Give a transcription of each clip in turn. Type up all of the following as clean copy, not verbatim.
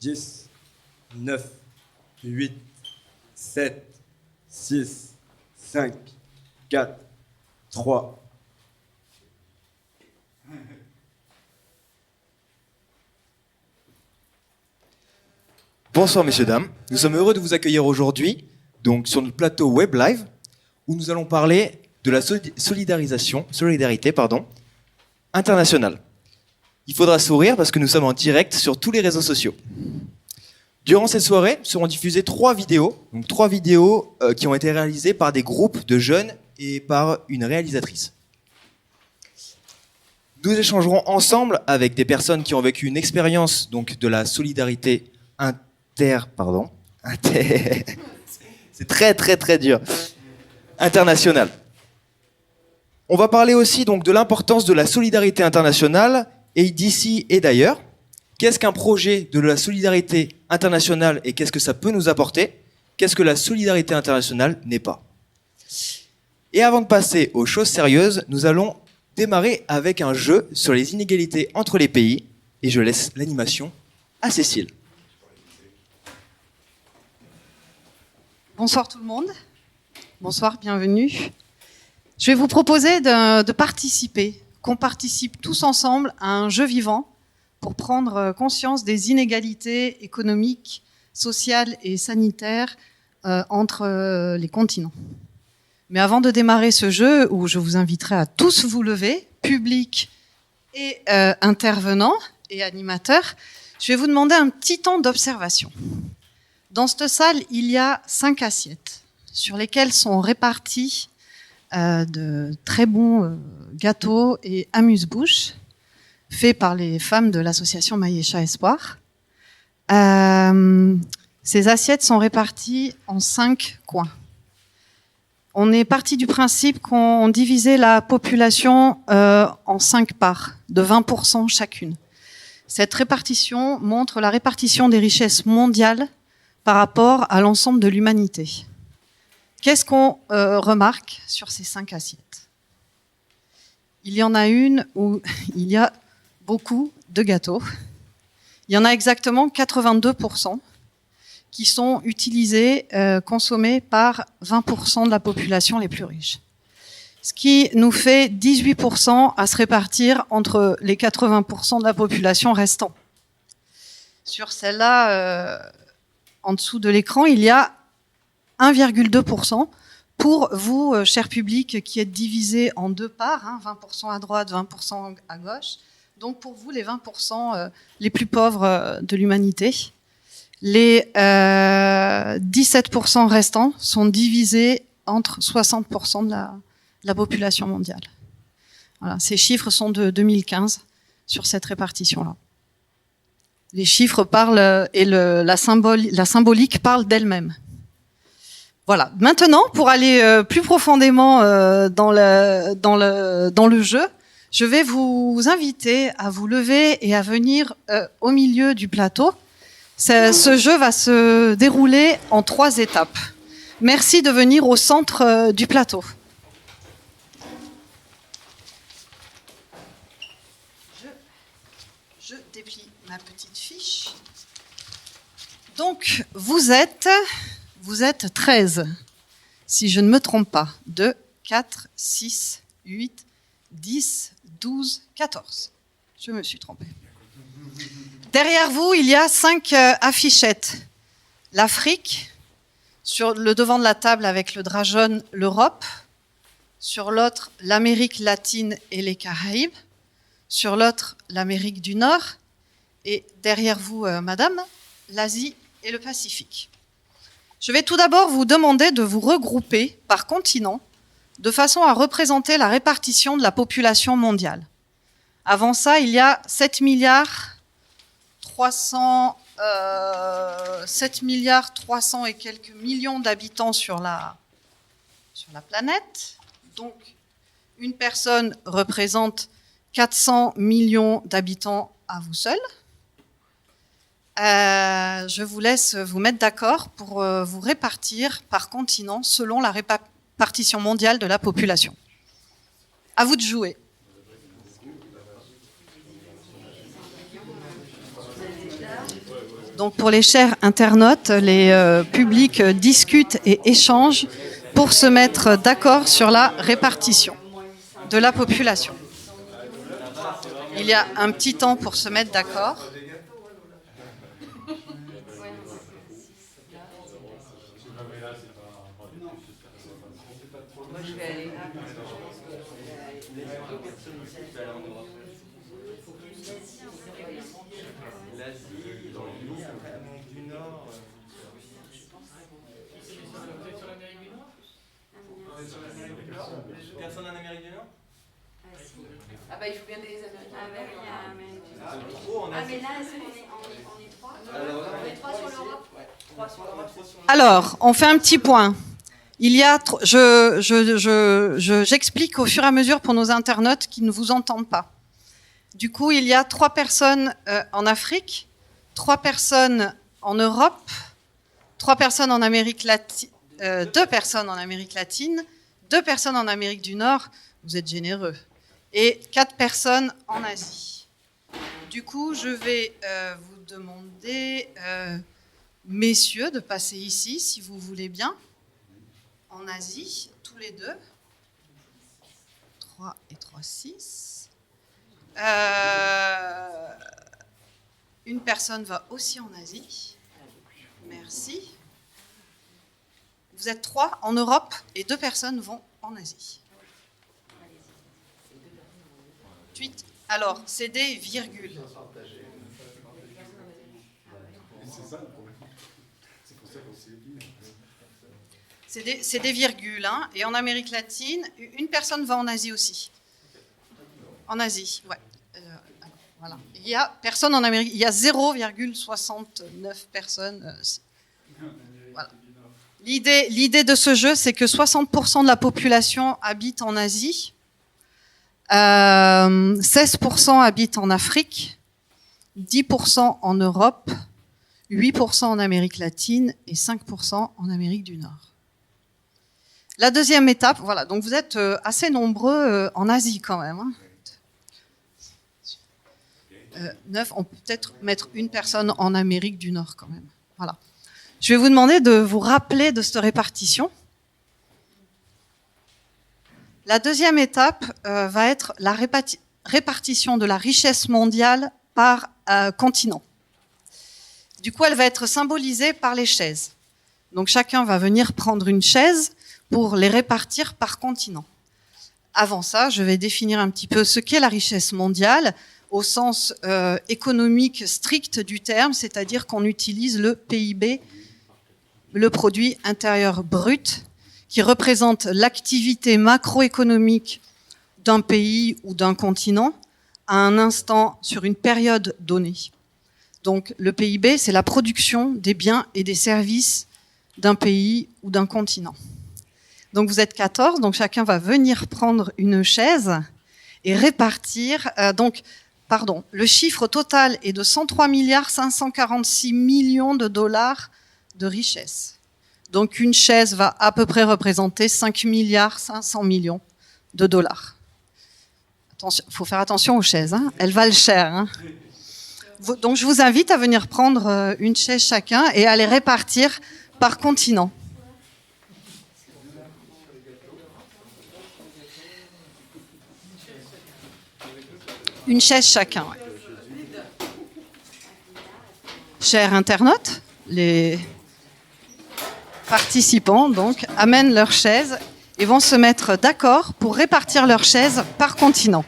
10, 9, 8, 7, 6, 5, 4, 3. Bonsoir messieurs, dames. Nous sommes heureux de vous accueillir aujourd'hui donc sur notre plateau Web Live où nous allons parler de la solidarité internationale. Il faudra sourire parce que nous sommes en direct sur tous les réseaux sociaux. Durant cette soirée seront diffusées 3 vidéos, qui ont été réalisées par des groupes de jeunes et par une réalisatrice. Nous échangerons ensemble avec des personnes qui ont vécu une expérience donc de la solidarité c'est très dur. Internationale. On va parler aussi donc de l'importance de la solidarité internationale et d'ici et d'ailleurs. Qu'est-ce qu'un projet de la solidarité internationale et qu'est-ce que ça peut nous apporter? Qu'est-ce que la solidarité internationale n'est pas? Et avant de passer aux choses sérieuses, nous allons démarrer avec un jeu sur les inégalités entre les pays et je laisse l'animation à Cécile. Bonsoir tout le monde. Bonsoir, bienvenue. Je vais vous proposer de participer, qu'on participe tous ensemble à un jeu vivant pour prendre conscience des inégalités économiques, sociales et sanitaires entre les continents. Mais avant de démarrer ce jeu, où je vous inviterai à tous vous lever, public et intervenants et animateurs, je vais vous demander un petit temps d'observation. Dans cette salle, il y a 5 assiettes sur lesquelles sont répartis de très bons gâteaux et amuse-bouches faits par les femmes de l'association Maïecha Espoir. Ces assiettes sont réparties en 5 coins. On est parti du principe qu'on divisait la population en 5 parts, de 20% chacune. Cette répartition montre la répartition des richesses mondiales par rapport à l'ensemble de l'humanité. Qu'est-ce qu'on remarque sur ces 5 assiettes? Il y en a une où il y a beaucoup de gâteaux. Il y en a exactement 82% qui sont utilisés, consommés par 20% de la population les plus riches. Ce qui nous fait 18% à se répartir entre les 80% de la population restant. Sur celle-là, en dessous de l'écran, il y a 1,2% pour vous, cher public, qui êtes divisé en 2 parts, 20% à droite, 20% à gauche. Donc pour vous, les 20% les plus pauvres de l'humanité. Les 17% restants sont divisés entre 60% de la population mondiale. Voilà, ces chiffres sont de 2015 sur cette répartition-là. Les chiffres parlent et la symbolique parle d'elle-même. Voilà. Maintenant, pour aller plus profondément dans le jeu, je vais vous inviter à vous lever et à venir au milieu du plateau. Ce jeu va se dérouler en 3 étapes. Merci de venir au centre du plateau. Je déplie ma petite fiche. Donc, vous êtes 13, si je ne me trompe pas. 2, 4, 6, 8, 10, 12, 14. Je me suis trompée. Derrière vous, il y a 5 affichettes. L'Afrique, sur le devant de la table avec le drap jaune, l'Europe. Sur l'autre, l'Amérique latine et les Caraïbes. Sur l'autre, l'Amérique du Nord. Et derrière vous, madame, l'Asie et le Pacifique. Je vais tout d'abord vous demander de vous regrouper par continent de façon à représenter la répartition de la population mondiale. Avant ça, il y a 7 milliards 300 et quelques millions d'habitants sur la planète. Donc, une personne représente 400 millions d'habitants à vous seul. Je vous laisse vous mettre d'accord pour vous répartir par continent selon la répartition mondiale de la population. À vous de jouer. Donc pour les chers internautes, les publics discutent et échangent pour se mettre d'accord sur la répartition de la population. Il y a un petit temps pour se mettre d'accord. Personne en Amérique du Nord? Ah bah il faut bien des Américains. Ah bah oui, il y a Amérique. Trop en Ah Asie. mais là, est-ce qu'on est trois? On est trois sur l'Europe. Trois sur l'Europe. Alors, on fait un petit point. Il y a, j'explique au fur et à mesure pour nos internautes qui ne vous entendent pas. Du coup, il y a 3 personnes en Afrique, 3 personnes en Europe, 3 personnes en Amérique latine, 2 personnes en Amérique latine, 2 personnes en Amérique du Nord. Vous êtes généreux. Et 4 personnes en Asie. Du coup, je vais vous demander, messieurs, de passer ici, si vous voulez bien. En Asie, tous les deux. 3 et 3, 6. Une personne va aussi en Asie. Merci. Vous êtes 3 en Europe et 2 personnes vont en Asie. Ensuite, alors, c'est des virgules. C'est des virgules, hein. Et en Amérique latine, une personne va en Asie aussi. En Asie, ouais. Voilà. Il y a personne en Amérique. Il y a 0,69 personnes. Voilà. L'idée de ce jeu, c'est que 60% de la population habite en Asie, 16% habitent en Afrique, 10% en Europe, 8% en Amérique latine et 5% en Amérique du Nord. La deuxième étape, voilà, donc vous êtes assez nombreux en Asie quand même. Hein. 9, on peut peut-être mettre une personne en Amérique du Nord quand même. Voilà. Je vais vous demander de vous rappeler de cette répartition. La deuxième étape va être la répartition de la richesse mondiale par continent. Du coup, elle va être symbolisée par les chaises. Donc chacun va venir prendre une chaise pour les répartir par continent. Avant ça, je vais définir un petit peu ce qu'est la richesse mondiale au sens économique strict du terme, c'est-à-dire qu'on utilise le PIB, le produit intérieur brut, qui représente l'activité macroéconomique d'un pays ou d'un continent à un instant sur une période donnée. Donc le PIB, c'est la production des biens et des services d'un pays ou d'un continent. Donc vous êtes 14, donc chacun va venir prendre une chaise et répartir. Le chiffre total est de 103 546 millions de dollars de richesse. Donc une chaise va à peu près représenter 5 500 millions de dollars. Attention, faut faire attention aux chaises, hein, elles valent cher. Hein. Donc je vous invite à venir prendre une chaise chacun et à les répartir par continent. Une chaise chacun. Ouais. Chers internautes, les participants donc amènent leurs chaises et vont se mettre d'accord pour répartir leurs chaises par continent.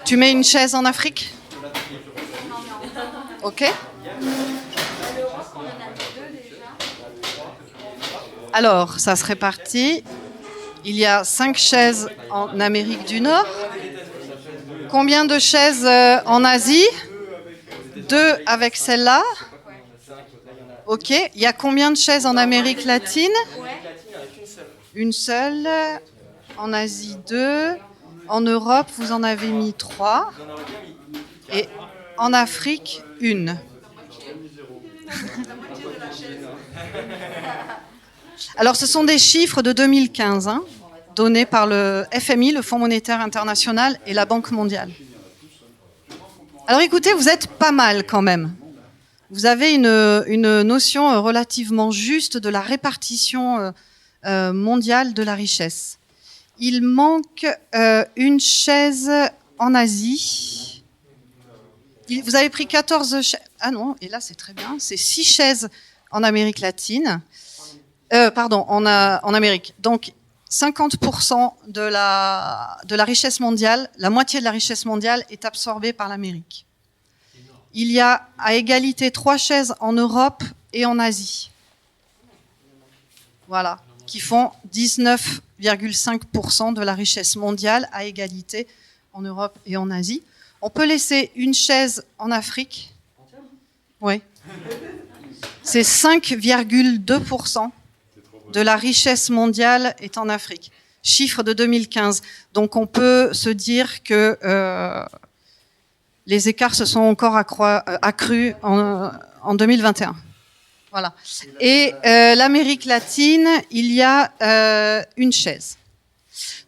Tu mets une chaise en Afrique ? Ok. Alors, ça se répartit. Il y a 5 chaises en Amérique du Nord. Combien de chaises en Asie ? 2 avec celle-là. Ok. Il y a combien de chaises en Amérique latine ? Une seule. En Asie, 2. En Europe, vous en avez mis 3. Et en Afrique, 1. Alors, ce sont des chiffres de 2015, hein, donnés par le FMI, le Fonds monétaire international, et la Banque mondiale. Alors, écoutez, vous êtes pas mal quand même. Vous avez une notion relativement juste de la répartition mondiale de la richesse. Il manque une chaise en Asie. Vous avez pris 14 chaises. Ah non, et là c'est très bien. C'est 6 chaises en Amérique latine. En Amérique. Donc 50% de la richesse mondiale, la moitié de la richesse mondiale est absorbée par l'Amérique. Il y a à égalité 3 chaises en Europe et en Asie. Voilà, qui font 19,5% de la richesse mondiale à égalité en Europe et en Asie. On peut laisser une chaise en Afrique. Oui. C'est 5,2% de la richesse mondiale est en Afrique. Chiffre de 2015. Donc on peut se dire que les écarts se sont encore accrus en 2021. Voilà. Et l'Amérique latine, il y a une chaise.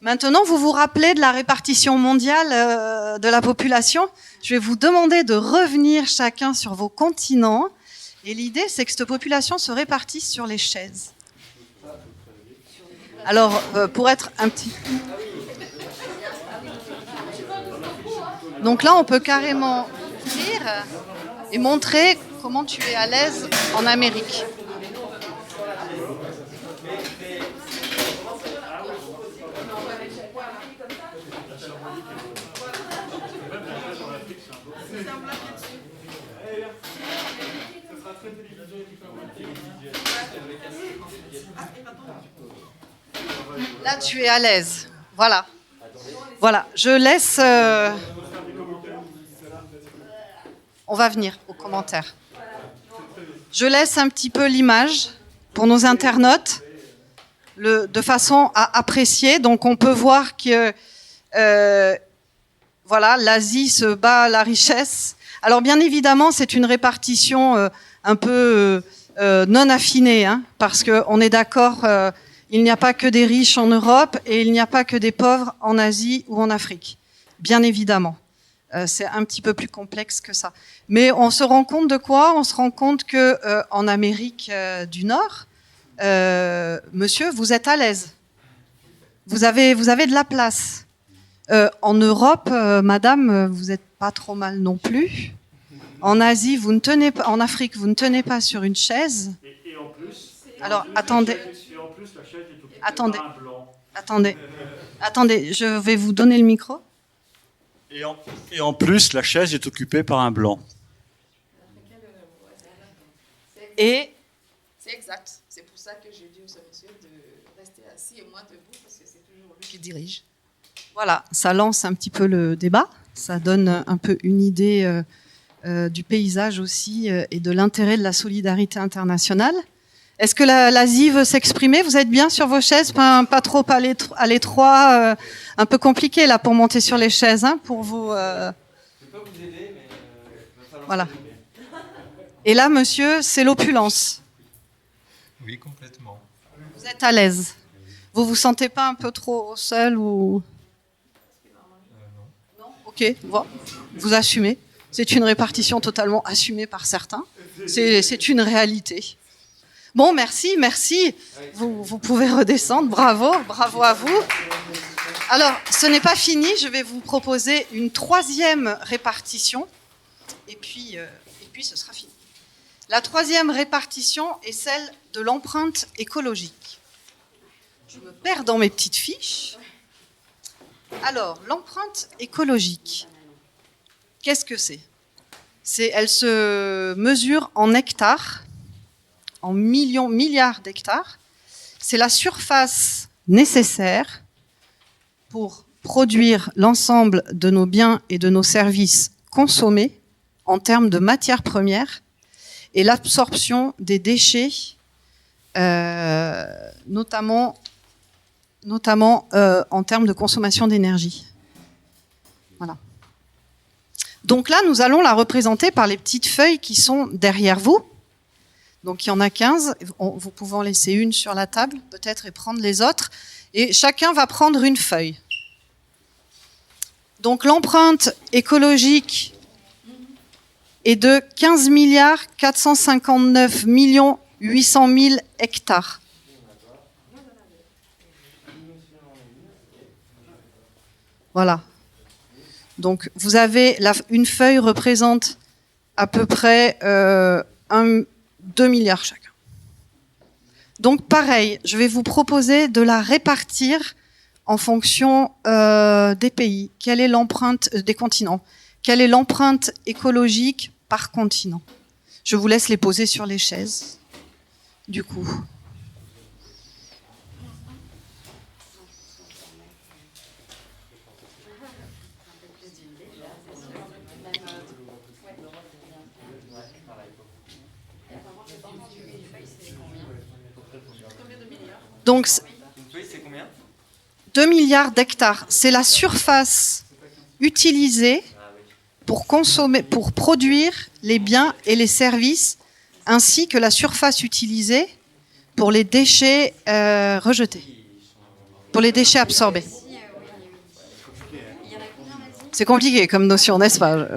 Maintenant, vous vous rappelez de la répartition mondiale de la population. Je vais vous demander de revenir chacun sur vos continents. Et l'idée, c'est que cette population se répartisse sur les chaises. Alors, pour être un petit... Donc là, on peut carrément ouvrir et montrer comment tu es à l'aise en Amérique. Là, tu es à l'aise. Voilà. Voilà. Je laisse... On va venir aux commentaires. Je laisse un petit peu l'image pour nos internautes, de façon à apprécier. Donc, on peut voir que voilà, l'Asie se bat à la richesse. Alors, bien évidemment, c'est une répartition un peu non affinée, hein, parce qu'on est d'accord, il n'y a pas que des riches en Europe et il n'y a pas que des pauvres en Asie ou en Afrique. Bien évidemment. C'est un petit peu plus complexe que ça. Mais on se rend compte de quoi? On se rend compte que en Amérique du Nord, monsieur, vous êtes à l'aise. Vous avez de la place. En Europe, madame, vous n'êtes pas trop mal non plus. En Asie, vous ne tenez pas. En Afrique, vous ne tenez pas sur une chaise. Et en plus. Alors, attendez. Et en plus, la chaise est occupée Attendez. par un blanc. Attendez, je vais vous donner le micro. Et en plus, la chaise est occupée par un blanc. Et C'est exact. C'est pour ça que j'ai dit au monsieur de rester assis et moi debout parce que c'est toujours lui qui dirige. voilà, ça lance un petit peu le débat. Ça donne un peu une idée du paysage aussi et de l'intérêt de la solidarité internationale. Est-ce que l'Asie veut s'exprimer? Vous êtes bien sur vos chaises, pas trop à l'étroit, un peu compliqué là pour monter sur les chaises, hein, pour vous. Je peux vous aider, mais voilà. Et là, monsieur, c'est l'opulence. Oui, complètement. Vous êtes à l'aise. Vous vous sentez pas un peu trop seul ou? Non. Non. Ok. Bon. Vous assumez. C'est une répartition totalement assumée par certains. C'est une réalité. Bon, merci. Vous pouvez redescendre. Bravo à vous. Alors, ce n'est pas fini. Je vais vous proposer une 3e répartition. Et puis, ce sera fini. La 3e répartition est celle de l'empreinte écologique. Je me perds dans mes petites fiches. Alors, l'empreinte écologique, qu'est-ce que c'est? Elle se mesure en hectares, en milliards d'hectares. C'est la surface nécessaire pour produire l'ensemble de nos biens et de nos services consommés en termes de matières premières et l'absorption des déchets, notamment en termes de consommation d'énergie. Voilà. Donc là, nous allons la représenter par les petites feuilles qui sont derrière vous. Donc il y en a 15. Vous pouvez en laisser une sur la table, peut-être, et prendre les autres. Et chacun va prendre une feuille. Donc l'empreinte écologique est de 15 459 800 000 hectares. Voilà. Donc vous avez une feuille représente à peu près 2 milliards chacun. Donc pareil, je vais vous proposer de la répartir en fonction des pays. Quelle est l'empreinte des continents? Quelle est l'empreinte écologique par continent? Je vous laisse les poser sur les chaises, du coup. Donc, 2 milliards d'hectares, c'est la surface utilisée pour consommer, pour produire les biens et les services, ainsi que la surface utilisée pour les déchets rejetés, pour les déchets absorbés. C'est compliqué comme notion, n'est-ce pas?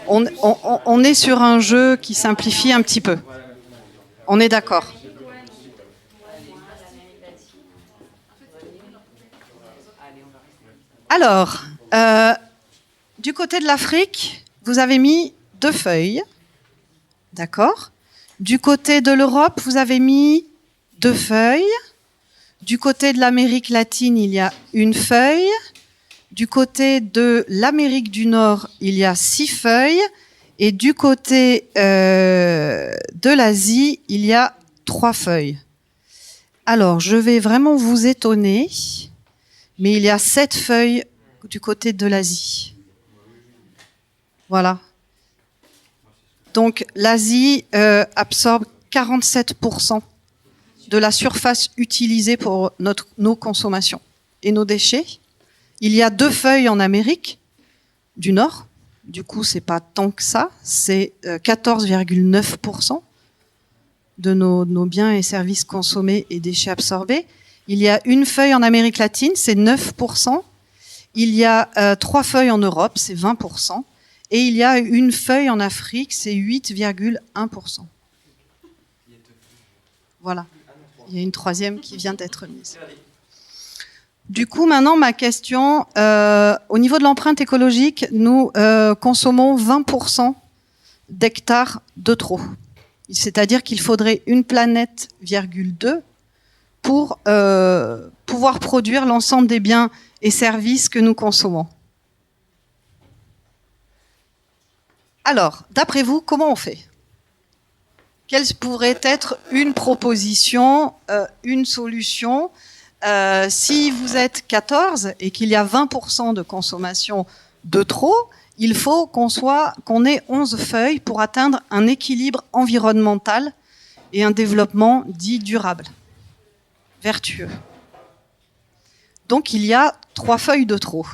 On est sur un jeu qui simplifie un petit peu. On est d'accord. Alors, du côté de l'Afrique, vous avez mis 2 feuilles, d'accord? Du côté de l'Europe, vous avez mis 2 feuilles. Du côté de l'Amérique latine, il y a 1 feuille. Du côté de l'Amérique du Nord, il y a 6 feuilles. Et du côté de l'Asie, il y a 3 feuilles. Alors, je vais vraiment vous étonner, mais il y a 7 feuilles du côté de l'Asie. Voilà. Donc, l'Asie absorbe 47% de la surface utilisée pour nos consommations et nos déchets. Il y a 2 feuilles en Amérique du Nord. Du coup, c'est pas tant que ça. C'est 14,9% de nos biens et services consommés et déchets absorbés. Il y a 1 feuille en Amérique latine, c'est 9%. Il y a 3 feuilles en Europe, c'est 20%. Et il y a 1 feuille en Afrique, c'est 8,1%. Voilà. Il y a une 3e qui vient d'être mise. Du coup, maintenant, ma question, au niveau de l'empreinte écologique, nous consommons 20% d'hectares de trop. C'est-à-dire qu'il faudrait 1 planète, 2 pour pouvoir produire l'ensemble des biens et services que nous consommons. Alors, d'après vous, comment on fait? Quelle pourrait être une proposition, une solution? Si vous êtes 14 et qu'il y a 20% de consommation de trop, il faut qu'on ait 11 feuilles pour atteindre un équilibre environnemental et un développement dit durable, vertueux. Donc il y a 3 feuilles de trop.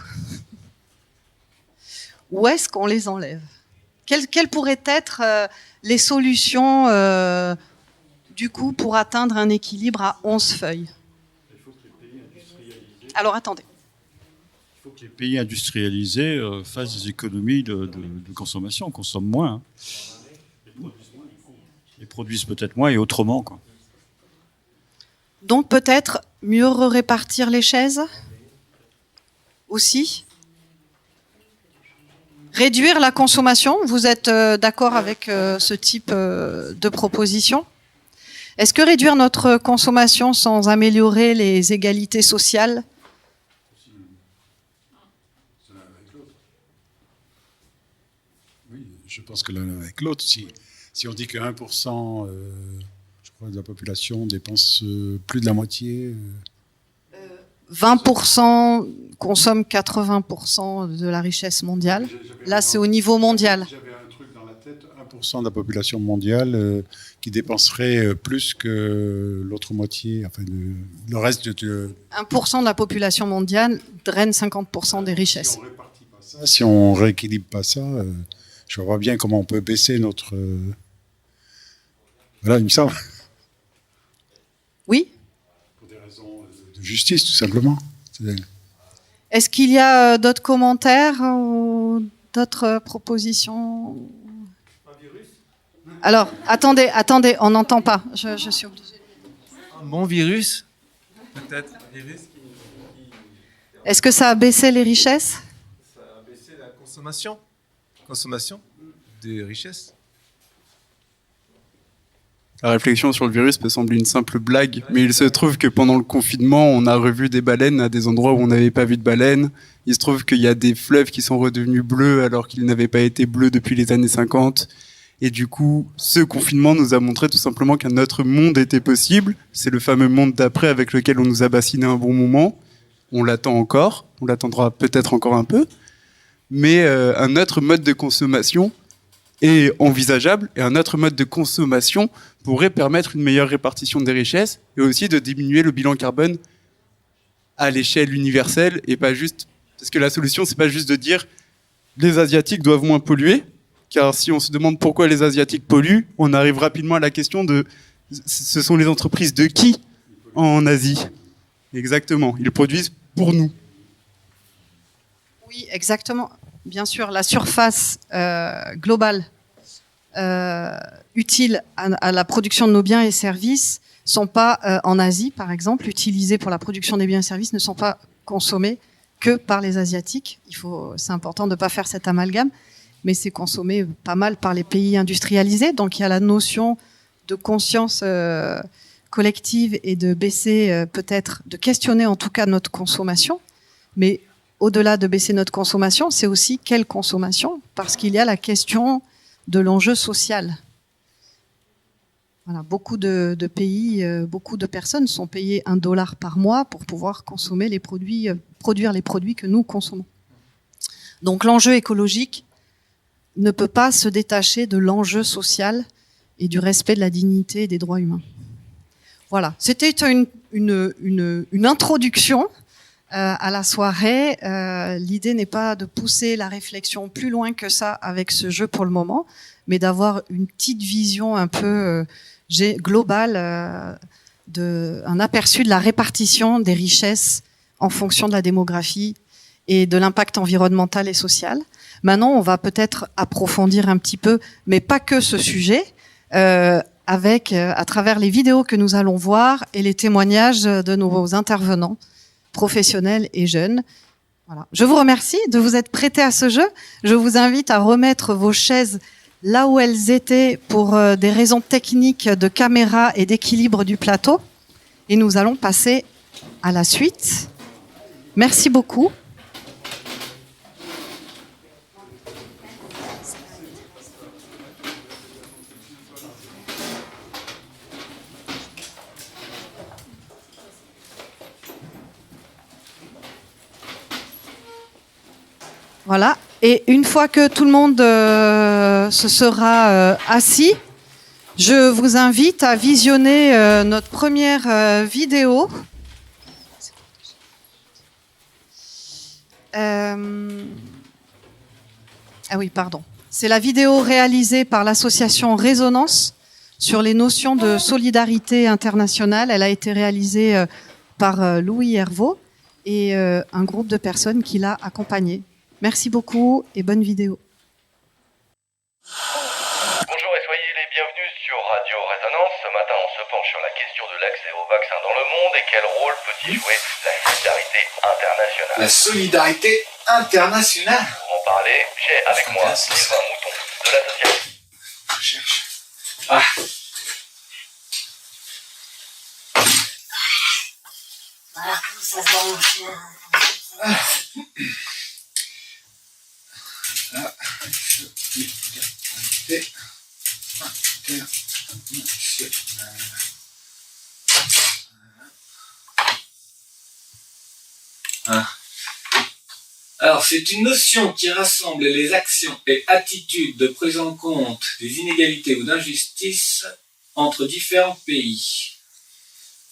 Où est-ce qu'on les enlève? Quelles pourraient être les solutions du coup pour atteindre un équilibre à 11 feuilles? Alors attendez. Il faut que les pays industrialisés fassent des économies de consommation, consomment moins. Ils produisent peut-être moins et autrement, quoi. Donc peut-être mieux répartir les chaises aussi. Réduire la consommation, vous êtes d'accord avec ce type de proposition? Est-ce que réduire notre consommation sans améliorer les égalités sociales? Oui, je pense que l'un avec l'autre, si on dit que 1%, je crois, de la population dépense plus de la moitié. 20% consomment 80% de la richesse mondiale. Là, c'est au niveau mondial. J'avais un truc dans la tête, 1% de la population mondiale qui dépenserait plus que l'autre moitié, enfin le reste de... 1% de la population mondiale draine 50% des richesses. Si on répartit pas ça, si on rééquilibre pas ça, je vois bien comment on peut baisser Voilà, il me semble. Oui. Pour des raisons de justice, tout simplement. Est-ce qu'il y a d'autres commentaires ou d'autres propositions? Alors, attendez, on n'entend pas. Je suis obligée. Un bon virus, peut-être. Est-ce que ça a baissé les richesses? Ça a baissé la consommation de richesses. La réflexion sur le virus peut sembler une simple blague, mais il se trouve que pendant le confinement, on a revu des baleines à des endroits où on n'avait pas vu de baleines. Il se trouve qu'il y a des fleuves qui sont redevenus bleus alors qu'ils n'avaient pas été bleus depuis les années 50. Et du coup, ce confinement nous a montré tout simplement qu'un autre monde était possible. C'est le fameux monde d'après avec lequel on nous a bassiné un bon moment. On l'attend encore, on l'attendra peut-être encore un peu. Mais un autre mode de consommation est envisageable, et un autre mode de consommation pourrait permettre une meilleure répartition des richesses et aussi de diminuer le bilan carbone à l'échelle universelle, et pas juste... Parce que la solution, c'est pas juste de dire les Asiatiques doivent moins polluer, car si on se demande pourquoi les Asiatiques polluent, on arrive rapidement à la question de ce sont les entreprises de qui en Asie? Exactement, ils produisent pour nous. Oui, exactement. Bien sûr, la surface globale utile à la production de nos biens et services sont pas en Asie, par exemple, utilisés pour la production des biens et services, ne sont pas consommés que par les Asiatiques. C'est important de ne pas faire cet amalgame, mais c'est consommé pas mal par les pays industrialisés. Donc il y a la notion de conscience collective et de baisser peut-être, de questionner en tout cas notre consommation, mais au-delà de baisser notre consommation, c'est aussi quelle consommation, parce qu'il y a la question de l'enjeu social. Voilà, beaucoup de pays, beaucoup de personnes sont payées $1 par mois pour pouvoir consommer les produits, produire les produits que nous consommons. Donc l'enjeu écologique ne peut pas se détacher de l'enjeu social et du respect de la dignité et des droits humains. Voilà, c'était une introduction à la soirée. L'idée n'est pas de pousser la réflexion plus loin que ça avec ce jeu pour le moment, mais d'avoir une petite vision un peu globale, un aperçu de la répartition des richesses en fonction de la démographie et de l'impact environnemental et social. Maintenant, on va peut-être approfondir un petit peu, mais pas que ce sujet, à travers les vidéos que nous allons voir et les témoignages de nos intervenants professionnels et jeunes. Voilà. Je vous remercie de vous être prêtés à ce jeu. Je vous invite à remettre vos chaises là où elles étaient pour des raisons techniques de caméra et d'équilibre du plateau. Et nous allons passer à la suite. Merci beaucoup. Voilà. Et une fois que tout le monde se sera assis, je vous invite à visionner notre première vidéo. Ah oui, pardon. C'est la vidéo réalisée par l'association Résonance sur les notions de solidarité internationale. Elle a été réalisée par Louis Hervaux et un groupe de personnes qui l'a accompagnée. Merci beaucoup et bonne vidéo. Bonjour et soyez les bienvenus sur Radio Résonance. Ce matin, on se penche sur la question de l'accès aux vaccins dans le monde et quel rôle peut-y jouer la solidarité internationale. La solidarité internationale. Pour en parler, j'ai avec moi Sylvain Mouton de l'association. Je cherche. Ah. Voilà, ça se branche. Ah. Solidarité internationale. Ah. Alors, c'est une notion qui rassemble les actions et attitudes de prise en compte des inégalités ou d'injustices entre différents pays,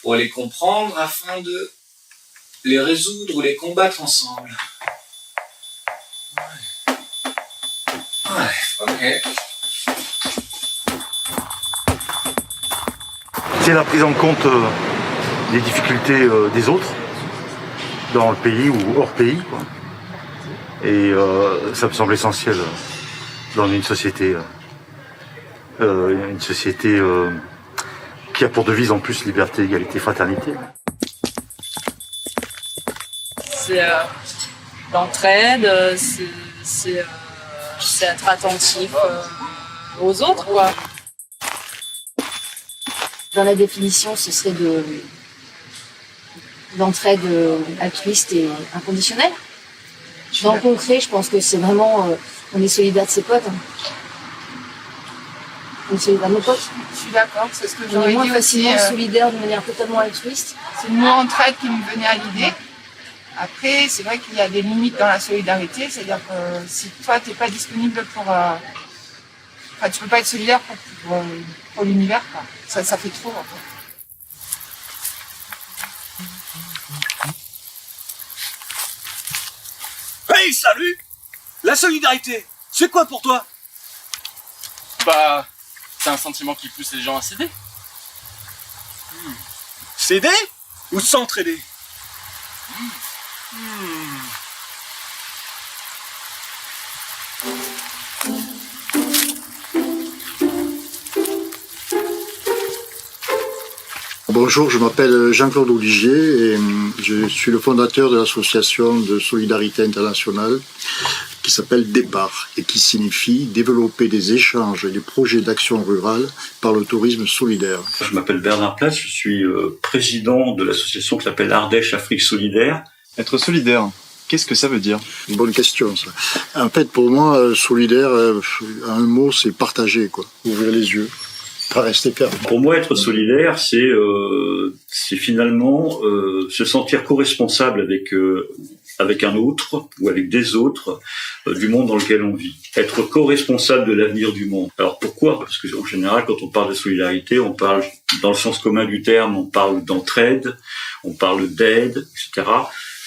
pour les comprendre afin de les résoudre ou les combattre ensemble. Ouais, ok. C'est la prise en compte des difficultés des autres, dans le pays ou hors pays, quoi. Et ça me semble essentiel dans une société qui a pour devise en plus liberté, égalité, fraternité. C'est l'entraide, c'est être attentif aux autres, quoi. Dans la définition, ce serait d'entraide altruiste et inconditionnelle. Dans le concret, je pense que c'est vraiment, on est solidaire de ses potes. On est solidaire de nos potes. Je suis d'accord, c'est ce que On est j'aurais moins dit aussi. facilement solidaire de manière totalement altruiste. C'est le mot entraide qui me venait à l'idée. Après, c'est vrai qu'il y a des limites dans la solidarité, c'est-à-dire que si toi, tu n'es pas disponible pour... Enfin, tu peux pas être solidaire pour l'univers, quoi. Ça fait trop, en fait. Hey, salut! La solidarité, c'est quoi pour toi? Bah, c'est un sentiment qui pousse les gens à s'aider. S'aider ou s'entraider? Bonjour, je m'appelle Jean-Claude Oligier et je suis le fondateur de l'association de solidarité internationale qui s'appelle Départ et qui signifie développer des échanges et des projets d'action rurale par le tourisme solidaire. Je m'appelle Bernard Place, je suis président de l'association qui s'appelle Ardèche Afrique Solidaire. Être solidaire, qu'est-ce que ça veut dire? Une bonne question, ça. En fait, pour moi, solidaire, un mot, c'est partager, quoi. Ouvrir les yeux. Pas rester ferme. Pour moi, être solidaire, c'est finalement se sentir co-responsable avec un autre ou avec des autres du monde dans lequel on vit. Être co-responsable de l'avenir du monde. Alors pourquoi? Parce que en général, quand on parle de solidarité, on parle dans le sens commun du terme, on parle d'entraide, on parle d'aide, etc.,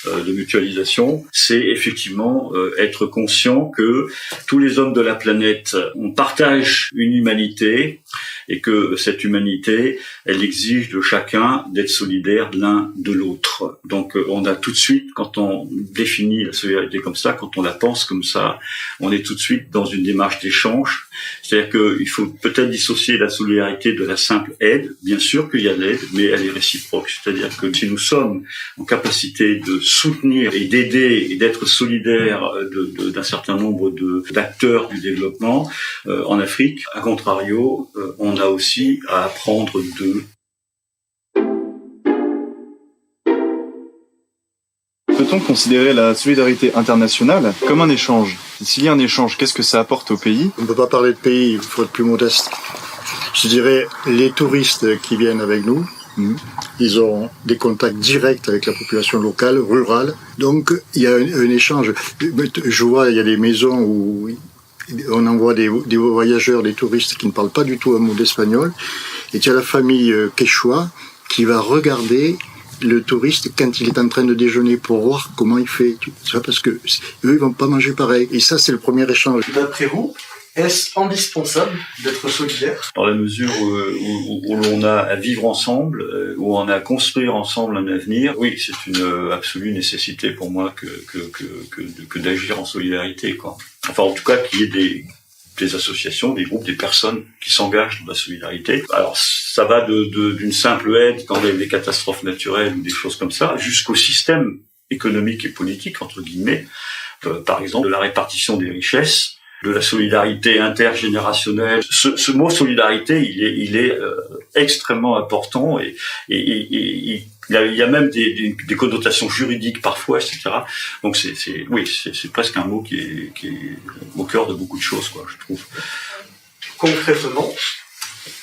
de mutualisation. C'est effectivement être conscient que tous les hommes de la planète, on partage une humanité et que cette humanité, elle exige de chacun d'être solidaire l'un de l'autre. Donc on a tout de suite, quand on définit la solidarité comme ça, quand on la pense comme ça, on est tout de suite dans une démarche d'échange. C'est-à-dire qu'il faut peut-être dissocier la solidarité de la simple aide. Bien sûr qu'il y a l'aide, mais elle est réciproque. C'est-à-dire que si nous sommes en capacité de soutenir et d'aider et d'être solidaires d'un certain nombre d'acteurs du développement en Afrique, à contrario, on a aussi à apprendre d'eux. Peut-on considérer la solidarité internationale comme un échange? S'il y a un échange, qu'est-ce que ça apporte au pays? On ne peut pas parler de pays, il faut être plus modeste. Je dirais, les touristes qui viennent avec nous, ils auront des contacts directs avec la population locale, rurale. Donc, il y a un échange. Je vois, il y a des maisons où on envoie des voyageurs, des touristes qui ne parlent pas du tout un mot d'espagnol. Et tu as la famille quechua qui va regarder le touriste quand il est en train de déjeuner pour voir comment il fait. Tu vois, parce que eux, ils vont pas manger pareil. Et ça, c'est le premier échange. D'après vous, est-ce indispensable d'être solidaire? Dans la mesure où l'on a à vivre ensemble, où on a à construire ensemble un avenir, oui, c'est une absolue nécessité pour moi que d'agir en solidarité, quoi. Enfin, en tout cas, qu'il y ait des associations, des groupes, des personnes qui s'engagent dans la solidarité. Alors, ça va d'une simple aide quand il y a des catastrophes naturelles ou des choses comme ça, jusqu'au système économique et politique, entre guillemets, par exemple, de la répartition des richesses, de la solidarité intergénérationnelle. Ce mot solidarité, il est extrêmement important et il y a même des connotations juridiques parfois, etc. Donc c'est presque un mot qui est au cœur de beaucoup de choses, quoi, je trouve. Concrètement,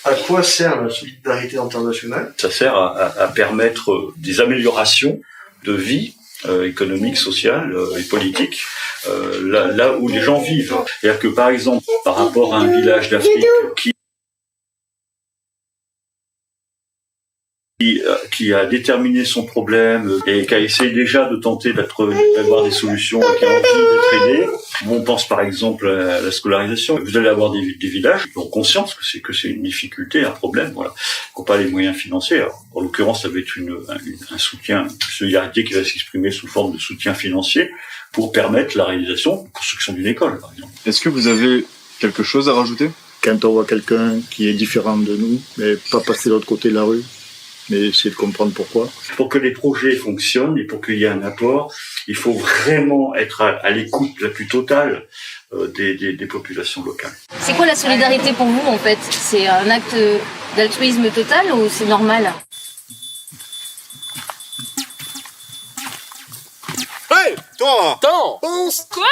à quoi sert la solidarité internationale? Ça sert à permettre des améliorations de vie économique, sociale et politique, là où les gens vivent. C'est-à-dire que, par exemple, par rapport à un village d'Afrique qui qui a déterminé son problème et qui a essayé déjà de tenter d'avoir des solutions et qui a envie d'être aidé. On pense par exemple à la scolarisation. Vous allez avoir des villages qui ont conscience que c'est une difficulté, un problème, voilà, qui n'ont pas les moyens financiers. Alors, en l'occurrence, ça va être un soutien, une solidarité qui va s'exprimer sous forme de soutien financier pour permettre la réalisation, la construction d'une école, par exemple. Est-ce que vous avez quelque chose à rajouter? Quand on voit quelqu'un qui est différent de nous, mais pas passer de l'autre côté de la rue, mais essayer de comprendre pourquoi. Pour que les projets fonctionnent et pour qu'il y ait un apport, il faut vraiment être à l'écoute la plus totale des populations locales. C'est quoi la solidarité pour vous en fait? C'est un acte d'altruisme total ou c'est normal? Hey, toi! Attends! Quoi?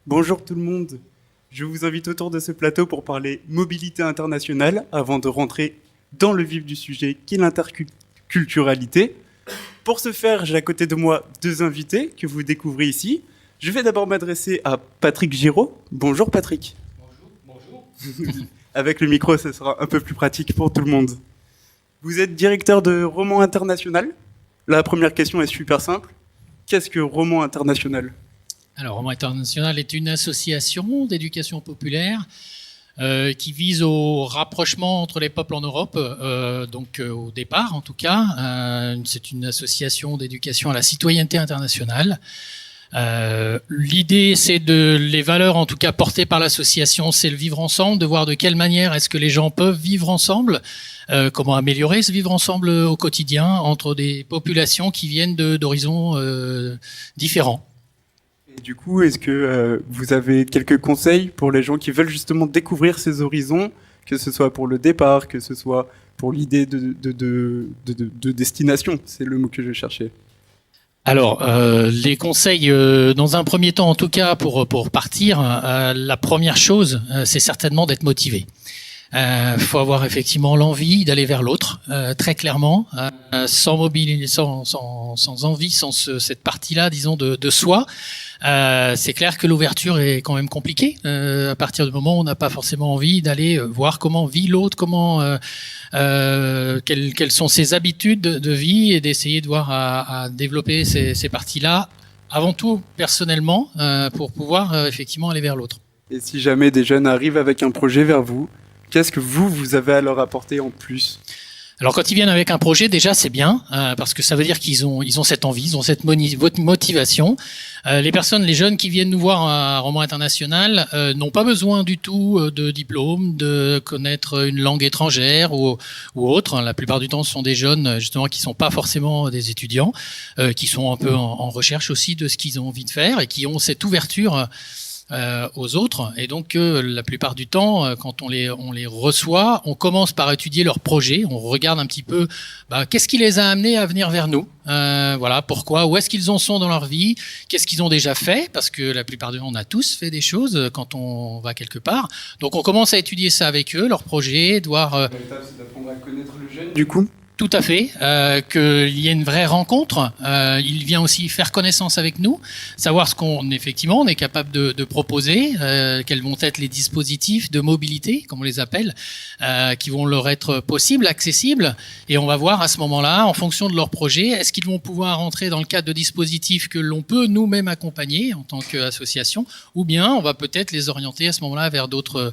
Bonjour tout le monde, je vous invite autour de ce plateau pour parler mobilité internationale avant de rentrer dans le vif du sujet qui est l'interculturalité. Pour ce faire, j'ai à côté de moi deux invités que vous découvrez ici. Je vais d'abord m'adresser à Patrick Giraud. Bonjour Patrick. Bonjour. Avec le micro, ce sera un peu plus pratique pour tout le monde. Vous êtes directeur de Roman International. La première question est super simple. Qu'est-ce que Roman International ? Alors, Roman International est une association d'éducation populaire qui vise au rapprochement entre les peuples en Europe, au départ en tout cas. C'est une association d'éducation à la citoyenneté internationale. L'idée, c'est les valeurs en tout cas portées par l'association, c'est le vivre ensemble, de voir de quelle manière est-ce que les gens peuvent vivre ensemble, comment améliorer ce vivre ensemble au quotidien entre des populations qui viennent d'horizons différents. Et du coup, est-ce que vous avez quelques conseils pour les gens qui veulent justement découvrir ces horizons, que ce soit pour le départ, que ce soit pour l'idée de destination? C'est le mot que je cherchais. Alors, les conseils, dans un premier temps en tout cas, pour partir, la première chose, c'est certainement d'être motivé. Faut avoir effectivement l'envie d'aller vers l'autre, très clairement, sans envie, sans cette partie-là, disons, de soi. C'est clair que l'ouverture est quand même compliquée. À partir du moment où on n'a pas forcément envie d'aller voir comment vit l'autre, quelles sont ses habitudes de vie, et d'essayer de voir à développer ces parties-là, avant tout personnellement, pour pouvoir effectivement aller vers l'autre. Et si jamais des jeunes arrivent avec un projet vers vous, qu'est-ce que vous avez à leur apporter en plus ? Alors quand ils viennent avec un projet, déjà c'est bien, parce que ça veut dire qu'ils ont cette envie, ils ont cette motivation. Les jeunes qui viennent nous voir à Roman International n'ont pas besoin du tout de diplôme, de connaître une langue étrangère ou autre. La plupart du temps, ce sont des jeunes justement qui sont pas forcément des étudiants, qui sont un peu en recherche aussi de ce qu'ils ont envie de faire et qui ont cette ouverture aux autres. Et donc la plupart du temps, quand on les reçoit, on commence par étudier leurs projets, on regarde un petit peu qu'est-ce qui les a amenés à venir vers nous, voilà, pourquoi, où est-ce qu'ils en sont dans leur vie, qu'est-ce qu'ils ont déjà fait, parce que la plupart du temps on a tous fait des choses quand on va quelque part, donc on commence à étudier ça avec eux, leurs projets, L'étape, c'est d'apprendre à connaître le jeune, du coup. Tout à fait, qu'il y ait une vraie rencontre. Il vient aussi faire connaissance avec nous, savoir ce qu'on effectivement on est capable de proposer, quels vont être les dispositifs de mobilité, comme on les appelle, qui vont leur être possibles, accessibles, et on va voir à ce moment-là, en fonction de leur projet, est-ce qu'ils vont pouvoir rentrer dans le cadre de dispositifs que l'on peut nous-mêmes accompagner en tant qu'association, ou bien on va peut-être les orienter à ce moment-là vers d'autres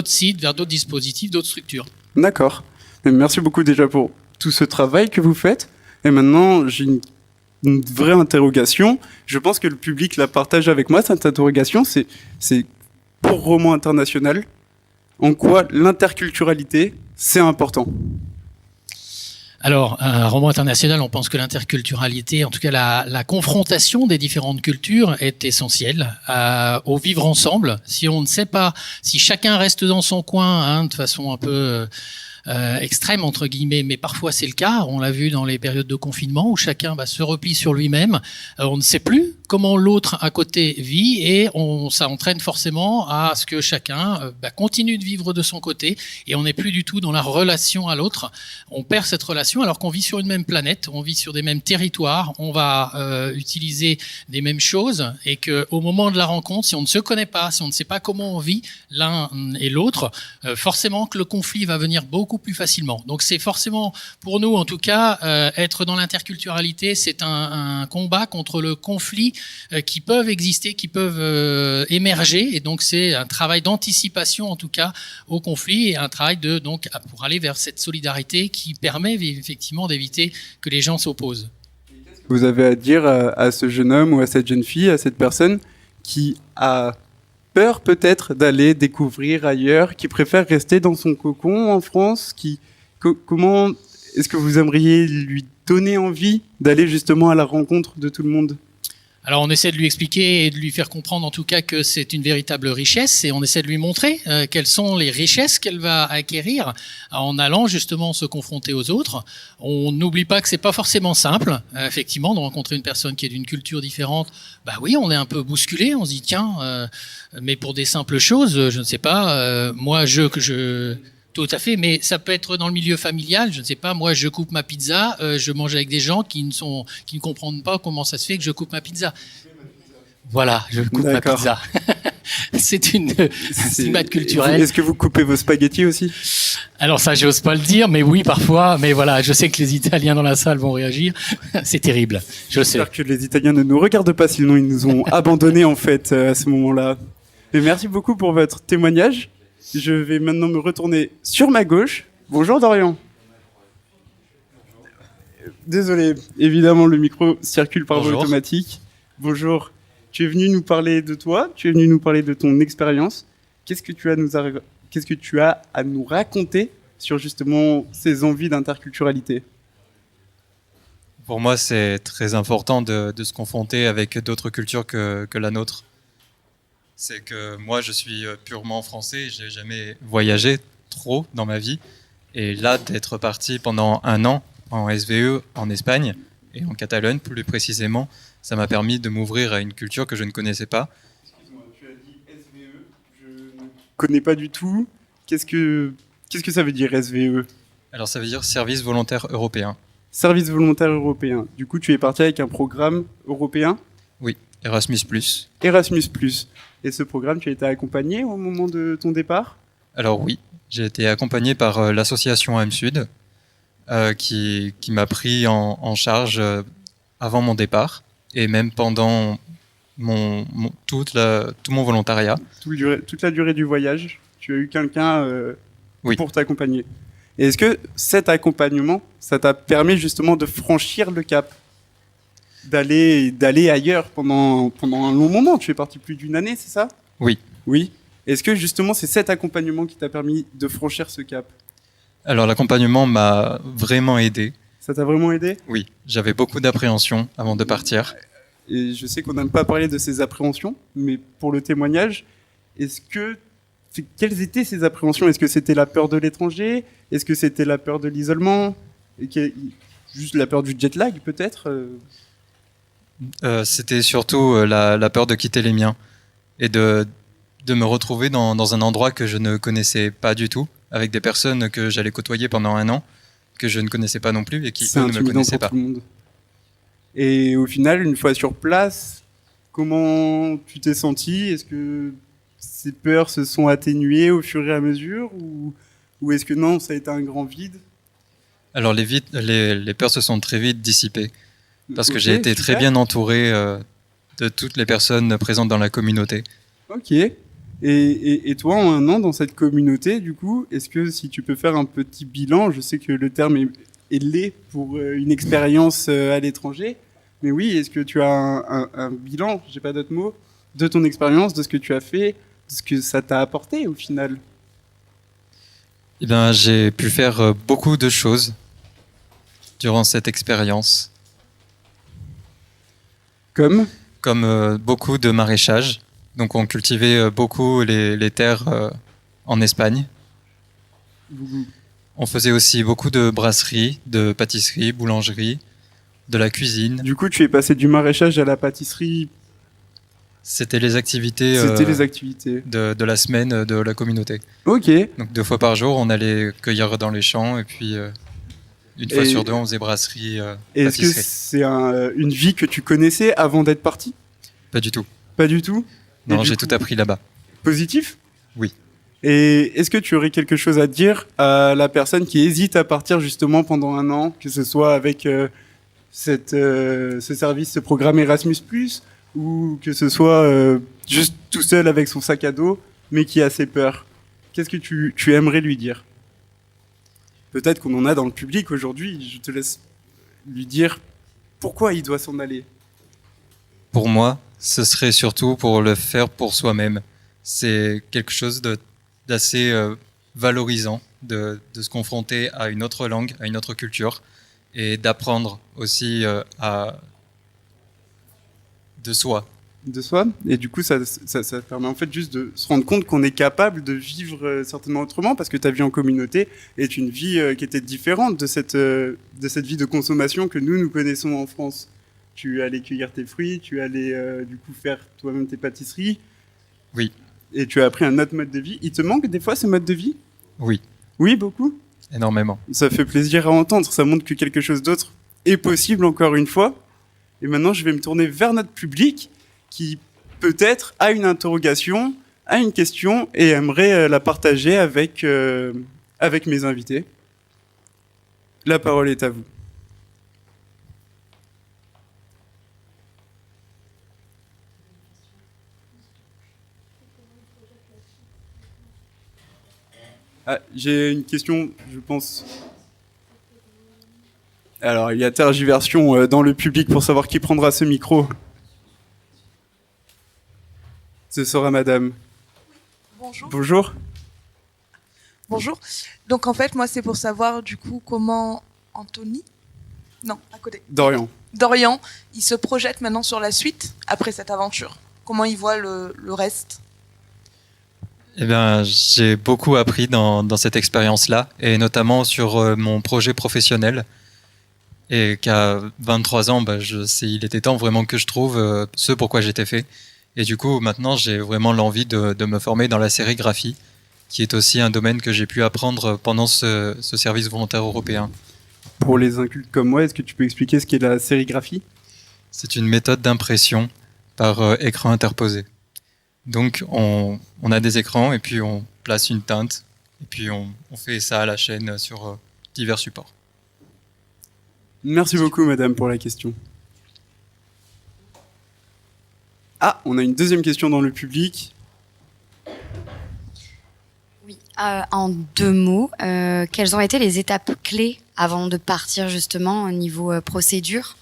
sites, vers d'autres dispositifs, d'autres structures. D'accord. Merci beaucoup déjà pour tout ce travail que vous faites. Et maintenant, j'ai une vraie interrogation. Je pense que le public la partage avec moi, cette interrogation. C'est pour Roman International, en quoi l'interculturalité, c'est important ? Alors, Roman International, on pense que l'interculturalité, en tout cas la confrontation des différentes cultures est essentielle au vivre ensemble. Si on ne sait pas, si chacun reste dans son coin, de façon un peu extrême entre guillemets, mais parfois c'est le cas. On l'a vu dans les périodes de confinement où chacun se replie sur lui-même. On ne sait plus comment l'autre à côté vit et ça entraîne forcément à ce que chacun continue de vivre de son côté et on n'est plus du tout dans la relation à l'autre. On perd cette relation alors qu'on vit sur une même planète, on vit sur des mêmes territoires, on va utiliser des mêmes choses et qu'au moment de la rencontre, si on ne se connaît pas, si on ne sait pas comment on vit l'un et l'autre, forcément que le conflit va venir beaucoup plus facilement. Donc c'est forcément, pour nous en tout cas, être dans l'interculturalité, c'est un combat contre le conflit qui peuvent exister, qui peuvent émerger, et donc c'est un travail d'anticipation en tout cas au conflit et un travail pour aller vers cette solidarité qui permet effectivement d'éviter que les gens s'opposent. Vous avez à dire à ce jeune homme ou à cette jeune fille, à cette personne qui a peur peut-être d'aller découvrir ailleurs, qui préfère rester dans son cocon en France, comment est-ce que vous aimeriez lui donner envie d'aller justement à la rencontre de tout le monde ? Alors on essaie de lui expliquer et de lui faire comprendre en tout cas que c'est une véritable richesse et on essaie de lui montrer quelles sont les richesses qu'elle va acquérir en allant justement se confronter aux autres. On n'oublie pas que c'est pas forcément simple, effectivement, de rencontrer une personne qui est d'une culture différente. Bah oui, on est un peu bousculé, on se dit tiens, mais pour des simples choses, je ne sais pas, moi tout à fait, mais ça peut être dans le milieu familial. Je ne sais pas, moi, je coupe ma pizza, je mange avec des gens qui ne comprennent pas comment ça se fait que je coupe ma pizza. Voilà, je coupe ma pizza. C'est une stigmate culturelle. Est-ce que vous coupez vos spaghettis aussi ? Alors ça, j'ose pas le dire, mais oui, parfois. Mais voilà, je sais que les Italiens dans la salle vont réagir. C'est terrible, je sais. J'espère que les Italiens ne nous regardent pas, sinon ils nous ont abandonnés en fait à ce moment-là. Mais merci beaucoup pour votre témoignage. Je vais maintenant me retourner sur ma gauche. Bonjour Dorian. Désolé, évidemment le micro circule par voie automatique. Bonjour. Tu es venu nous parler de toi, tu es venu nous parler de ton expérience. Qu'est-ce que tu as à nous raconter sur justement ces envies d'interculturalité ? Pour moi, c'est très important de se confronter avec d'autres cultures que la nôtre. C'est que moi, je suis purement français, je n'ai jamais voyagé trop dans ma vie. Et là, d'être parti pendant 1 an en SVE en Espagne, et en Catalogne plus précisément, ça m'a permis de m'ouvrir à une culture que je ne connaissais pas. Excuse-moi, tu as dit SVE, je ne connais pas du tout. Qu'est-ce que ça veut dire SVE ? Alors ça veut dire Service volontaire européen. Service volontaire européen. Du coup, tu es parti avec un programme européen ? Oui, Erasmus+. Erasmus+. Et ce programme, tu as été accompagné au moment de ton départ ? Alors oui, j'ai été accompagné par l'association AM Sud, qui m'a pris en charge avant mon départ et même pendant tout mon volontariat. Toute la durée du voyage, tu as eu quelqu'un oui. pour t'accompagner. Et est-ce que cet accompagnement, ça t'a permis justement de franchir le cap ? D'aller ailleurs pendant un long moment. Tu es parti plus d'1 année, c'est ça ? Oui. Oui. Est-ce que justement c'est cet accompagnement qui t'a permis de franchir ce cap ? Alors l'accompagnement m'a vraiment aidé. Ça t'a vraiment aidé ? Oui, j'avais beaucoup d'appréhension avant de partir. Et je sais qu'on n'aime pas parler de ces appréhensions, mais pour le témoignage, quelles étaient ces appréhensions ? Est-ce que c'était la peur de l'étranger ? Est-ce que c'était la peur de l'isolement ? Juste la peur du jet lag peut-être ? C'était surtout la peur de quitter les miens et de me retrouver dans un endroit que je ne connaissais pas du tout, avec des personnes que j'allais côtoyer pendant 1 an, que je ne connaissais pas non plus et qui eux, ne me connaissaient pas. Tout le monde. Et au final, une fois sur place, comment tu t'es senti ? Est-ce que ces peurs se sont atténuées au fur et à mesure ou est-ce que non, ça a été un grand vide ? Alors les peurs se sont très vite dissipées. Parce que j'ai été très bien entouré de toutes les personnes présentes dans la communauté. Ok. Et toi, en 1 an dans cette communauté, du coup, est-ce que si tu peux faire un petit bilan, je sais que le terme est laid pour une expérience à l'étranger, mais oui, est-ce que tu as un bilan, j'ai pas d'autres mots, de ton expérience, de ce que tu as fait, de ce que ça t'a apporté au final ? Eh bien, j'ai pu faire beaucoup de choses durant cette expérience. Comme beaucoup de maraîchage. Donc on cultivait beaucoup les terres en Espagne. On faisait aussi beaucoup de brasserie, de pâtisserie, boulangerie, de la cuisine. Du coup, tu es passé du maraîchage à la pâtisserie. C'était les activités, de la semaine de la communauté. Ok. Donc 2 fois par jour, on allait cueillir dans les champs et puis une fois sur 2, on faisait brasserie, Est-ce que pâtisserie. c'est une vie que tu connaissais avant d'être parti? Pas du tout. Pas du tout? Non, j'ai tout appris là-bas. Positif? Oui. Et est-ce que tu aurais quelque chose à dire à la personne qui hésite à partir justement pendant 1 an, que ce soit avec ce service, ce programme Erasmus+, ou que ce soit juste tout seul avec son sac à dos, mais qui a assez peur? Qu'est-ce que tu aimerais lui dire? Peut-être qu'on en a dans le public aujourd'hui, je te laisse lui dire pourquoi il doit s'en aller. Pour moi, ce serait surtout pour le faire pour soi-même. C'est quelque chose d'assez valorisant de se confronter à une autre langue, à une autre culture, et d'apprendre aussi de soi. De soi. Et du coup, ça permet en fait juste de se rendre compte qu'on est capable de vivre certainement autrement, parce que ta vie en communauté est une vie qui était différente de cette vie de consommation que nous connaissons en France. Tu allais cueillir tes fruits, tu allais du coup faire toi-même tes pâtisseries. Oui. Et tu as appris un autre mode de vie. Il te manque des fois ce mode de vie? Oui. Oui, beaucoup? Énormément. Ça fait plaisir à entendre. Ça montre que quelque chose d'autre est possible encore une fois. Et maintenant, je vais me tourner vers notre public qui peut-être a une interrogation, a une question et aimerait la partager avec mes invités. La parole est à vous. Ah, j'ai une question, je pense. Alors, il y a tergiversion dans le public pour savoir qui prendra ce micro. Ce sera madame. Bonjour. Bonjour. Bonjour. Donc en fait, moi, c'est pour savoir du coup comment Anthony, non, à côté. Dorian. Dorian, il se projette maintenant sur la suite après cette aventure. Comment il voit le reste? Eh bien, j'ai beaucoup appris dans cette expérience-là, et notamment sur mon projet professionnel. Et qu'à 23 ans, il était temps vraiment que je trouve ce pourquoi j'étais fait. Et du coup, maintenant, j'ai vraiment l'envie de me former dans la sérigraphie, qui est aussi un domaine que j'ai pu apprendre pendant ce service volontaire européen. Pour les incultes comme moi, est-ce que tu peux expliquer ce qu'est la sérigraphie? C'est une méthode d'impression par écran interposé. Donc, on a des écrans et puis on place une teinte et puis on fait ça à la chaîne sur divers supports. Merci beaucoup, madame, pour la question. Ah, on a une deuxième question dans le public. Oui, en 2 mots, quelles ont été les étapes clés avant de partir justement au niveau procédure?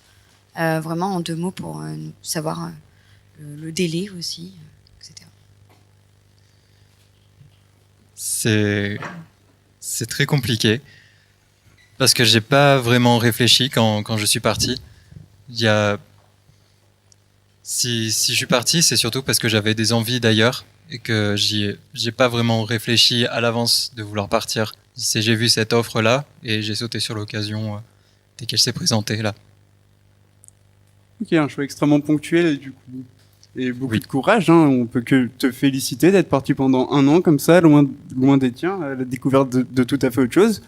Vraiment en 2 mots pour savoir le délai aussi, etc. C'est très compliqué parce que j'ai pas vraiment réfléchi quand je suis parti. Si je suis parti, c'est surtout parce que j'avais des envies d'ailleurs et que j'ai pas vraiment réfléchi à l'avance de vouloir partir. J'ai vu cette offre-là et j'ai sauté sur l'occasion dès qu'elle s'est présentée là. Ok, un choix extrêmement ponctuel du coup. Et beaucoup de courage, hein. On peut que te féliciter d'être parti pendant 1 an comme ça, loin des tiens, à la découverte de tout à fait autre chose.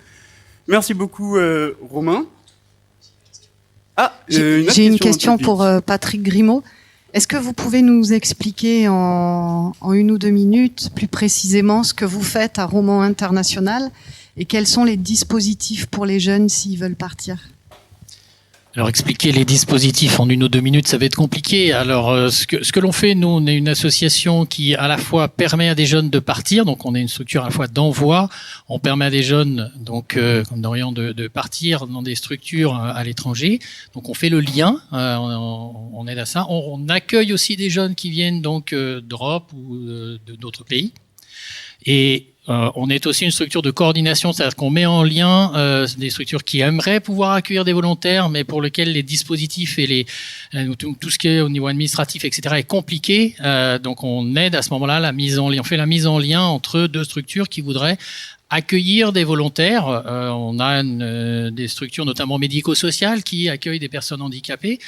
Merci beaucoup, Romain. Ah, j'ai une question pour Patrick Grimaud. Est-ce que vous pouvez nous expliquer en 1 ou 2 minutes plus précisément ce que vous faites à Roman International et quels sont les dispositifs pour les jeunes s'ils veulent partir? Alors expliquer les dispositifs en 1 ou 2 minutes, ça va être compliqué. Alors ce que l'on fait, nous, on est une association qui à la fois permet à des jeunes de partir, donc on est une structure à la fois d'envoi, on permet à des jeunes, donc comme Dorian, de partir dans des structures à l'étranger. Donc on fait le lien, on aide à ça. On accueille aussi des jeunes qui viennent donc d'Europe ou d'autres pays. Et on est aussi une structure de coordination, c'est-à-dire qu'on met en lien des structures qui aimeraient pouvoir accueillir des volontaires, mais pour lesquels les dispositifs et tout ce qui est au niveau administratif, etc., est compliqué. Donc on aide à ce moment-là on fait la mise en lien entre 2 structures qui voudraient accueillir des volontaires. On a des structures notamment médico-sociales qui accueillent des personnes handicapées,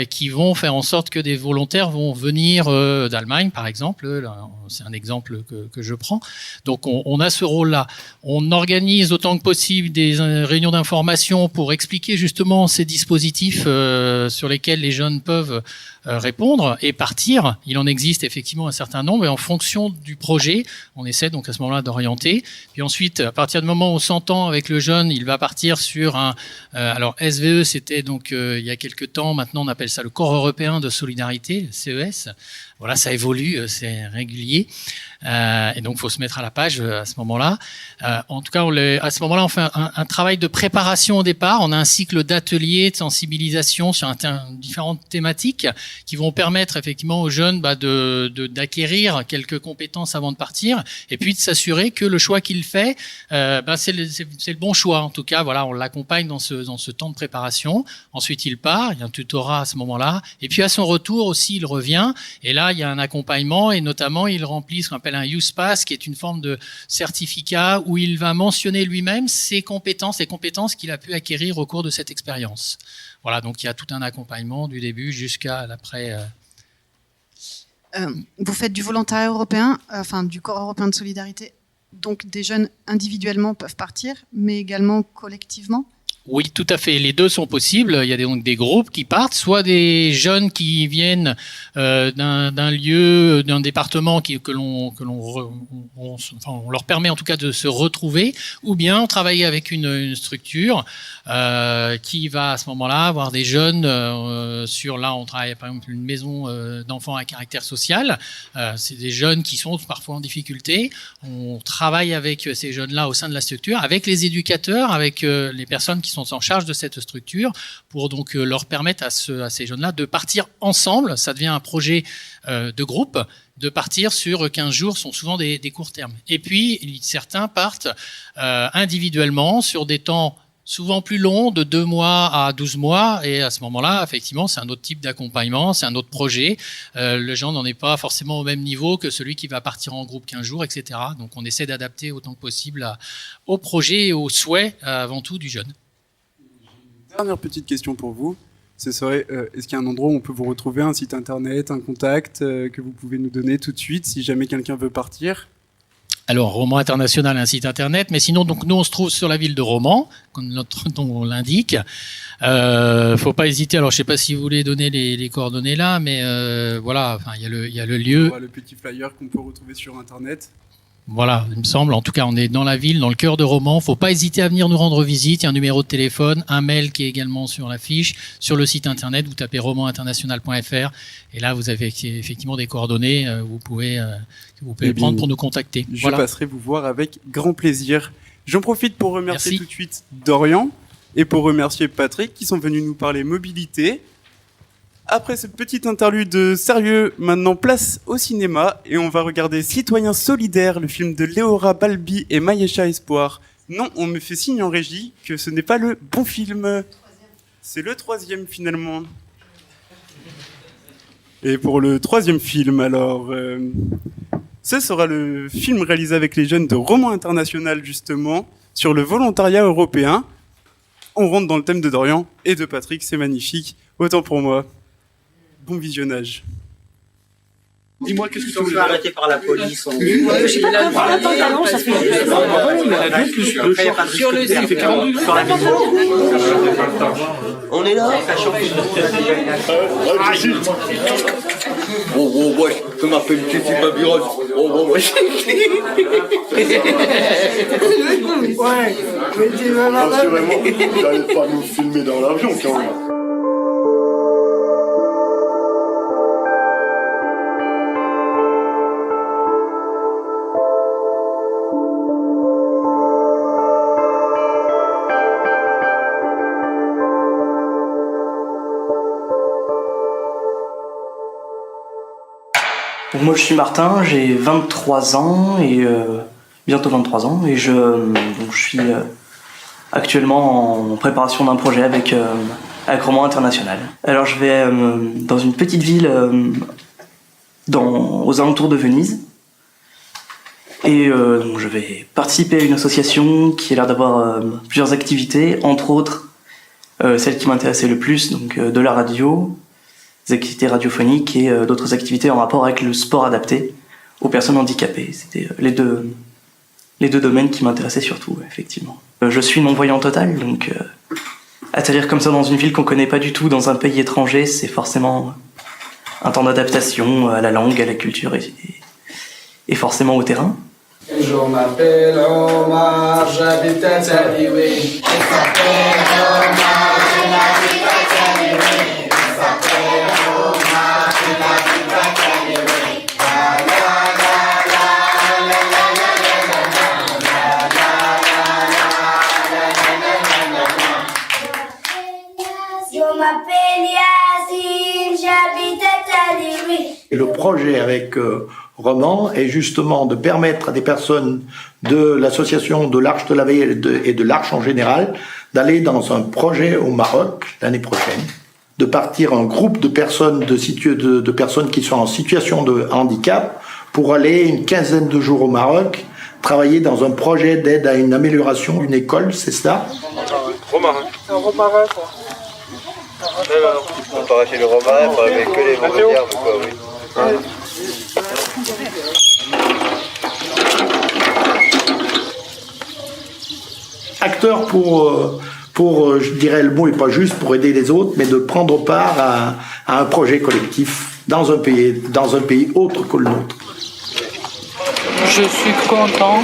qui vont faire en sorte que des volontaires vont venir d'Allemagne, par exemple. Là, c'est un exemple que je prends. Donc on a ce rôle-là. On organise autant que possible des réunions d'information pour expliquer justement ces dispositifs sur lesquels les jeunes peuvent répondre et partir. Il en existe effectivement un certain nombre et en fonction du projet, on essaie donc à ce moment-là d'orienter. Puis ensuite, à partir du moment où on s'entend avec le jeune, il va partir sur un... alors SVE, c'était donc il y a quelques temps, maintenant on appelle ça le Corps européen de solidarité, le CES. Voilà, ça évolue, c'est régulier. Et donc, il faut se mettre à la page à ce moment-là. En tout cas, à ce moment-là, on fait un travail de préparation au départ. On a un cycle d'ateliers, de sensibilisation sur différentes thématiques qui vont permettre effectivement aux jeunes d'acquérir quelques compétences avant de partir et puis de s'assurer que le choix qu'il fait, c'est le bon choix. En tout cas, voilà, on l'accompagne dans ce temps de préparation. Ensuite, il part, il y a un tutorat à ce moment-là. Et puis, à son retour aussi, il revient. Et là, il y a un accompagnement et notamment, il remplit ce qu'on appelle un Youth Pass, qui est une forme de certificat où il va mentionner lui-même les compétences qu'il a pu acquérir au cours de cette expérience. Voilà, donc il y a tout un accompagnement du début jusqu'à l'après. Vous faites du volontariat européen, du Corps européen de solidarité, donc des jeunes individuellement peuvent partir, mais également collectivement? Oui, tout à fait. Les deux sont possibles. Il y a donc des groupes qui partent, soit des jeunes qui viennent d'un lieu, d'un département on leur permet en tout cas de se retrouver, ou bien on travaille avec une structure qui va à ce moment-là avoir des jeunes là on travaille par exemple une maison d'enfants à caractère social. C'est des jeunes qui sont parfois en difficulté. On travaille avec ces jeunes-là au sein de la structure, avec les éducateurs, avec les personnes qui sont en charge de cette structure pour donc leur permettre à ces jeunes-là de partir ensemble. Ça devient un projet de groupe, de partir sur 15 jours, sont souvent des courts termes. Et puis, certains partent individuellement sur des temps souvent plus longs, de 2 mois à 12 mois, et à ce moment-là, effectivement, c'est un autre type d'accompagnement, c'est un autre projet. Le jeune n'en est pas forcément au même niveau que celui qui va partir en groupe 15 jours, etc. Donc, on essaie d'adapter autant que possible au projet et aux souhaits, avant tout, du jeune. Dernière petite question pour vous, ce serait, est-ce qu'il y a un endroit où on peut vous retrouver, un site internet, un contact que vous pouvez nous donner tout de suite si jamais quelqu'un veut partir? Alors, Roman International, un site internet, mais sinon, donc nous, on se trouve sur la ville de Romans, comme notre nom l'indique. Faut pas hésiter. Alors, je sais pas si vous voulez donner les coordonnées là, mais voilà, il y a le lieu. Le petit flyer qu'on peut retrouver sur internet. Voilà, il me semble. En tout cas, on est dans la ville, dans le cœur de Romans. Faut pas hésiter à venir nous rendre visite. Il y a un numéro de téléphone, un mail qui est également sur l'affiche. Sur le site internet, vous tapez romaninternational.fr et là, vous avez effectivement des coordonnées que vous pouvez prendre pour nous contacter. Je passerai vous voir avec grand plaisir. J'en profite pour remercier tout de suite Dorian et pour remercier Patrick qui sont venus nous parler mobilité. Après cette petite interlude sérieux, maintenant place au cinéma et on va regarder Citoyens solidaires, le film de Léora Balbi et Maïecha Espoir. Non, on me fait signe en régie que ce n'est pas le bon film. C'est le 3e finalement. Et pour le 3e film, alors, ce sera le film réalisé avec les jeunes de Roman International justement sur le volontariat européen. On rentre dans le thème de Dorian et de Patrick, c'est magnifique. Autant pour moi. Bon visionnage. Dis-moi, qu'est-ce que tu veux arrêter par la police? Je sais pas quoi, le pantalon, ça fait... Sur le site, il fait 42 sur la maison. On est là. Oh, ouais, je m'appelle Titi Babirot. Oh, ouais. Ouais, mais tu vas rassurément, vous n'allez pas nous filmer dans l'avion quand même. Moi je suis Martin, j'ai 23 ans et bientôt 23 ans et je suis actuellement en préparation d'un projet avec Roman International. Alors je vais dans une petite ville aux alentours de Venise Et donc je vais participer à une association qui a l'air d'avoir plusieurs activités, entre autres celle qui m'intéressait le plus, donc de la radio, des activités radiophoniques et d'autres activités en rapport avec le sport adapté aux personnes handicapées. C'était les deux domaines qui m'intéressaient surtout, effectivement. Je suis non-voyant total, donc atterrir comme ça dans une ville qu'on connaît pas du tout, dans un pays étranger, c'est forcément un temps d'adaptation à la langue, à la culture et forcément au terrain. Je m'appelle Omar, j'habite à Taliwé. Je m'appelle Omar, j'habite à Taliwé. Je m'appelle Omar, j'habite à Taliwé. Je m'appelle Yassine, j'habite à Taliwé. Et le projet avec Roman est justement de permettre à des personnes de l'association de l'Arche de la Veille et de l'Arche en général d'aller dans un projet au Maroc l'année prochaine, de partir un groupe de personnes, de personnes qui sont en situation de handicap pour aller une quinzaine de jours au Maroc, travailler dans un projet d'aide à une amélioration d'une école, c'est ça? Romarin. C'est un romarin, quoi. On peut arrêter le romarin, mais que les montgolfières, quoi, oui. Acteur pour, je dirais le mot est pas juste, pour aider les autres, mais de prendre part à un projet collectif dans un pays autre que le nôtre. Je suis content.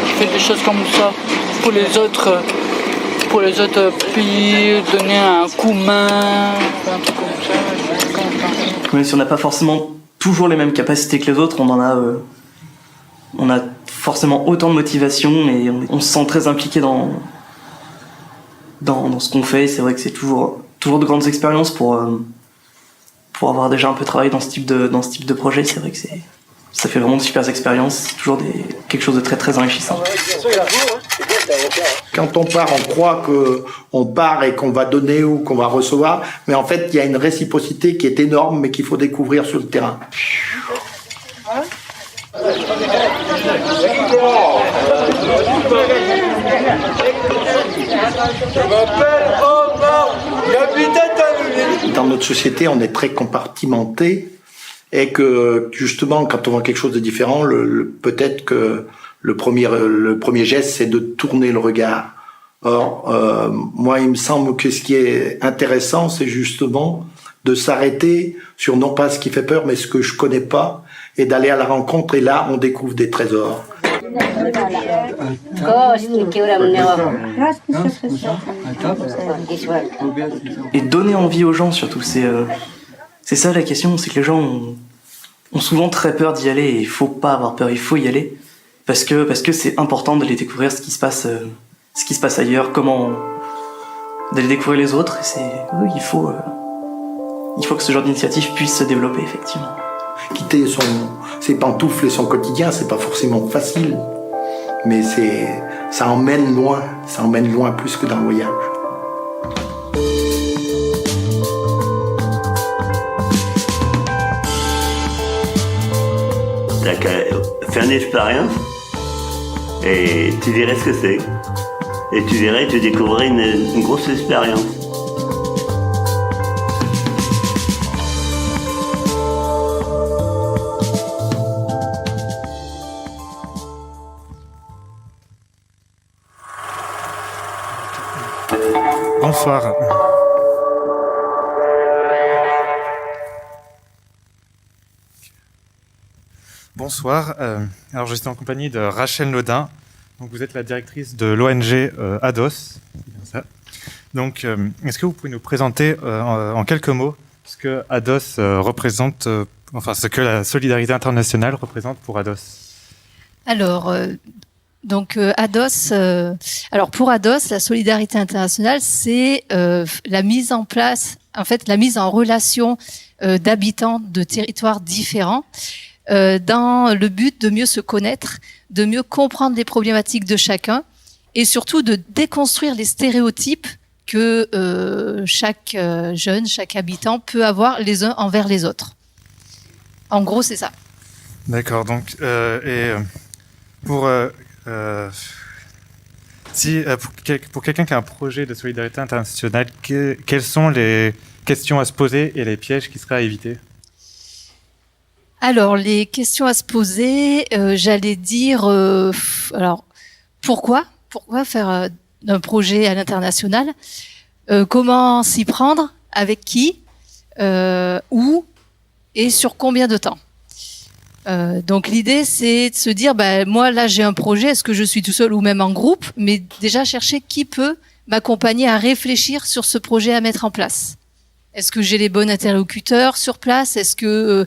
Je fais des choses comme ça pour les autres pays, donner un coup de main, un truc comme ça. Je suis content. Même si on n'a pas forcément toujours les mêmes capacités que les autres, on a forcément autant de motivation et on se sent très impliqué dans ce qu'on fait. C'est vrai que c'est toujours de grandes expériences pour avoir déjà un peu travaillé dans ce type de projet. C'est vrai que ça fait vraiment de super expériences. C'est toujours quelque chose de très très enrichissant. Quand on part, on croit qu'on part et qu'on va donner ou qu'on va recevoir, mais en fait, il y a une réciprocité qui est énorme, mais qu'il faut découvrir sur le terrain. Dans notre société, on est très compartimenté et que justement, quand on voit quelque chose de différent, peut-être que le premier geste, c'est de tourner le regard. Or, moi, il me semble que ce qui est intéressant, c'est justement de s'arrêter sur non pas ce qui fait peur, mais ce que je connais pas, et d'aller à la rencontre. Et là, on découvre des trésors. Et donner envie aux gens, surtout, c'est ça la question. C'est que les gens ont souvent très peur d'y aller. Et il faut pas avoir peur, il faut y aller. Parce que c'est important d'aller découvrir ce qui se passe ailleurs, d'aller découvrir les autres. Oui, il faut que ce genre d'initiative puisse se développer, effectivement. Quitter ses pantoufles et son quotidien, c'est pas forcément facile, mais ça emmène loin plus que dans le voyage. T'as qu'à faire une expérience et tu verrais ce que c'est. Et tu découvrirais une grosse expérience. Bonsoir. Bonsoir. Alors je suis en compagnie de Rachel Lodin. Donc vous êtes la directrice de l'ONG ADOS. C'est bien ça. Donc est-ce que vous pouvez nous présenter en quelques mots ce que ADOS représente, ce que la solidarité internationale représente pour ADOS? Alors, ADOS, pour ADOS, la solidarité internationale, c'est la mise en place, la mise en relation d'habitants de territoires différents dans le but de mieux se connaître, de mieux comprendre les problématiques de chacun et surtout de déconstruire les stéréotypes que chaque jeune, chaque habitant peut avoir les uns envers les autres. En gros, c'est ça. D'accord, donc, pour quelqu'un qui a un projet de solidarité internationale, quelles sont les questions à se poser et les pièges qui seraient à éviter? Alors, les questions à se poser, j'allais dire, alors, pourquoi faire un projet à l'international? Comment s'y prendre? Avec qui? Où? Et sur combien de temps? Donc l'idée, c'est de se dire, moi là j'ai un projet, est-ce que je suis tout seul ou même en groupe, mais déjà chercher qui peut m'accompagner à réfléchir sur ce projet à mettre en place. Est-ce que j'ai les bons interlocuteurs sur place? Est-ce que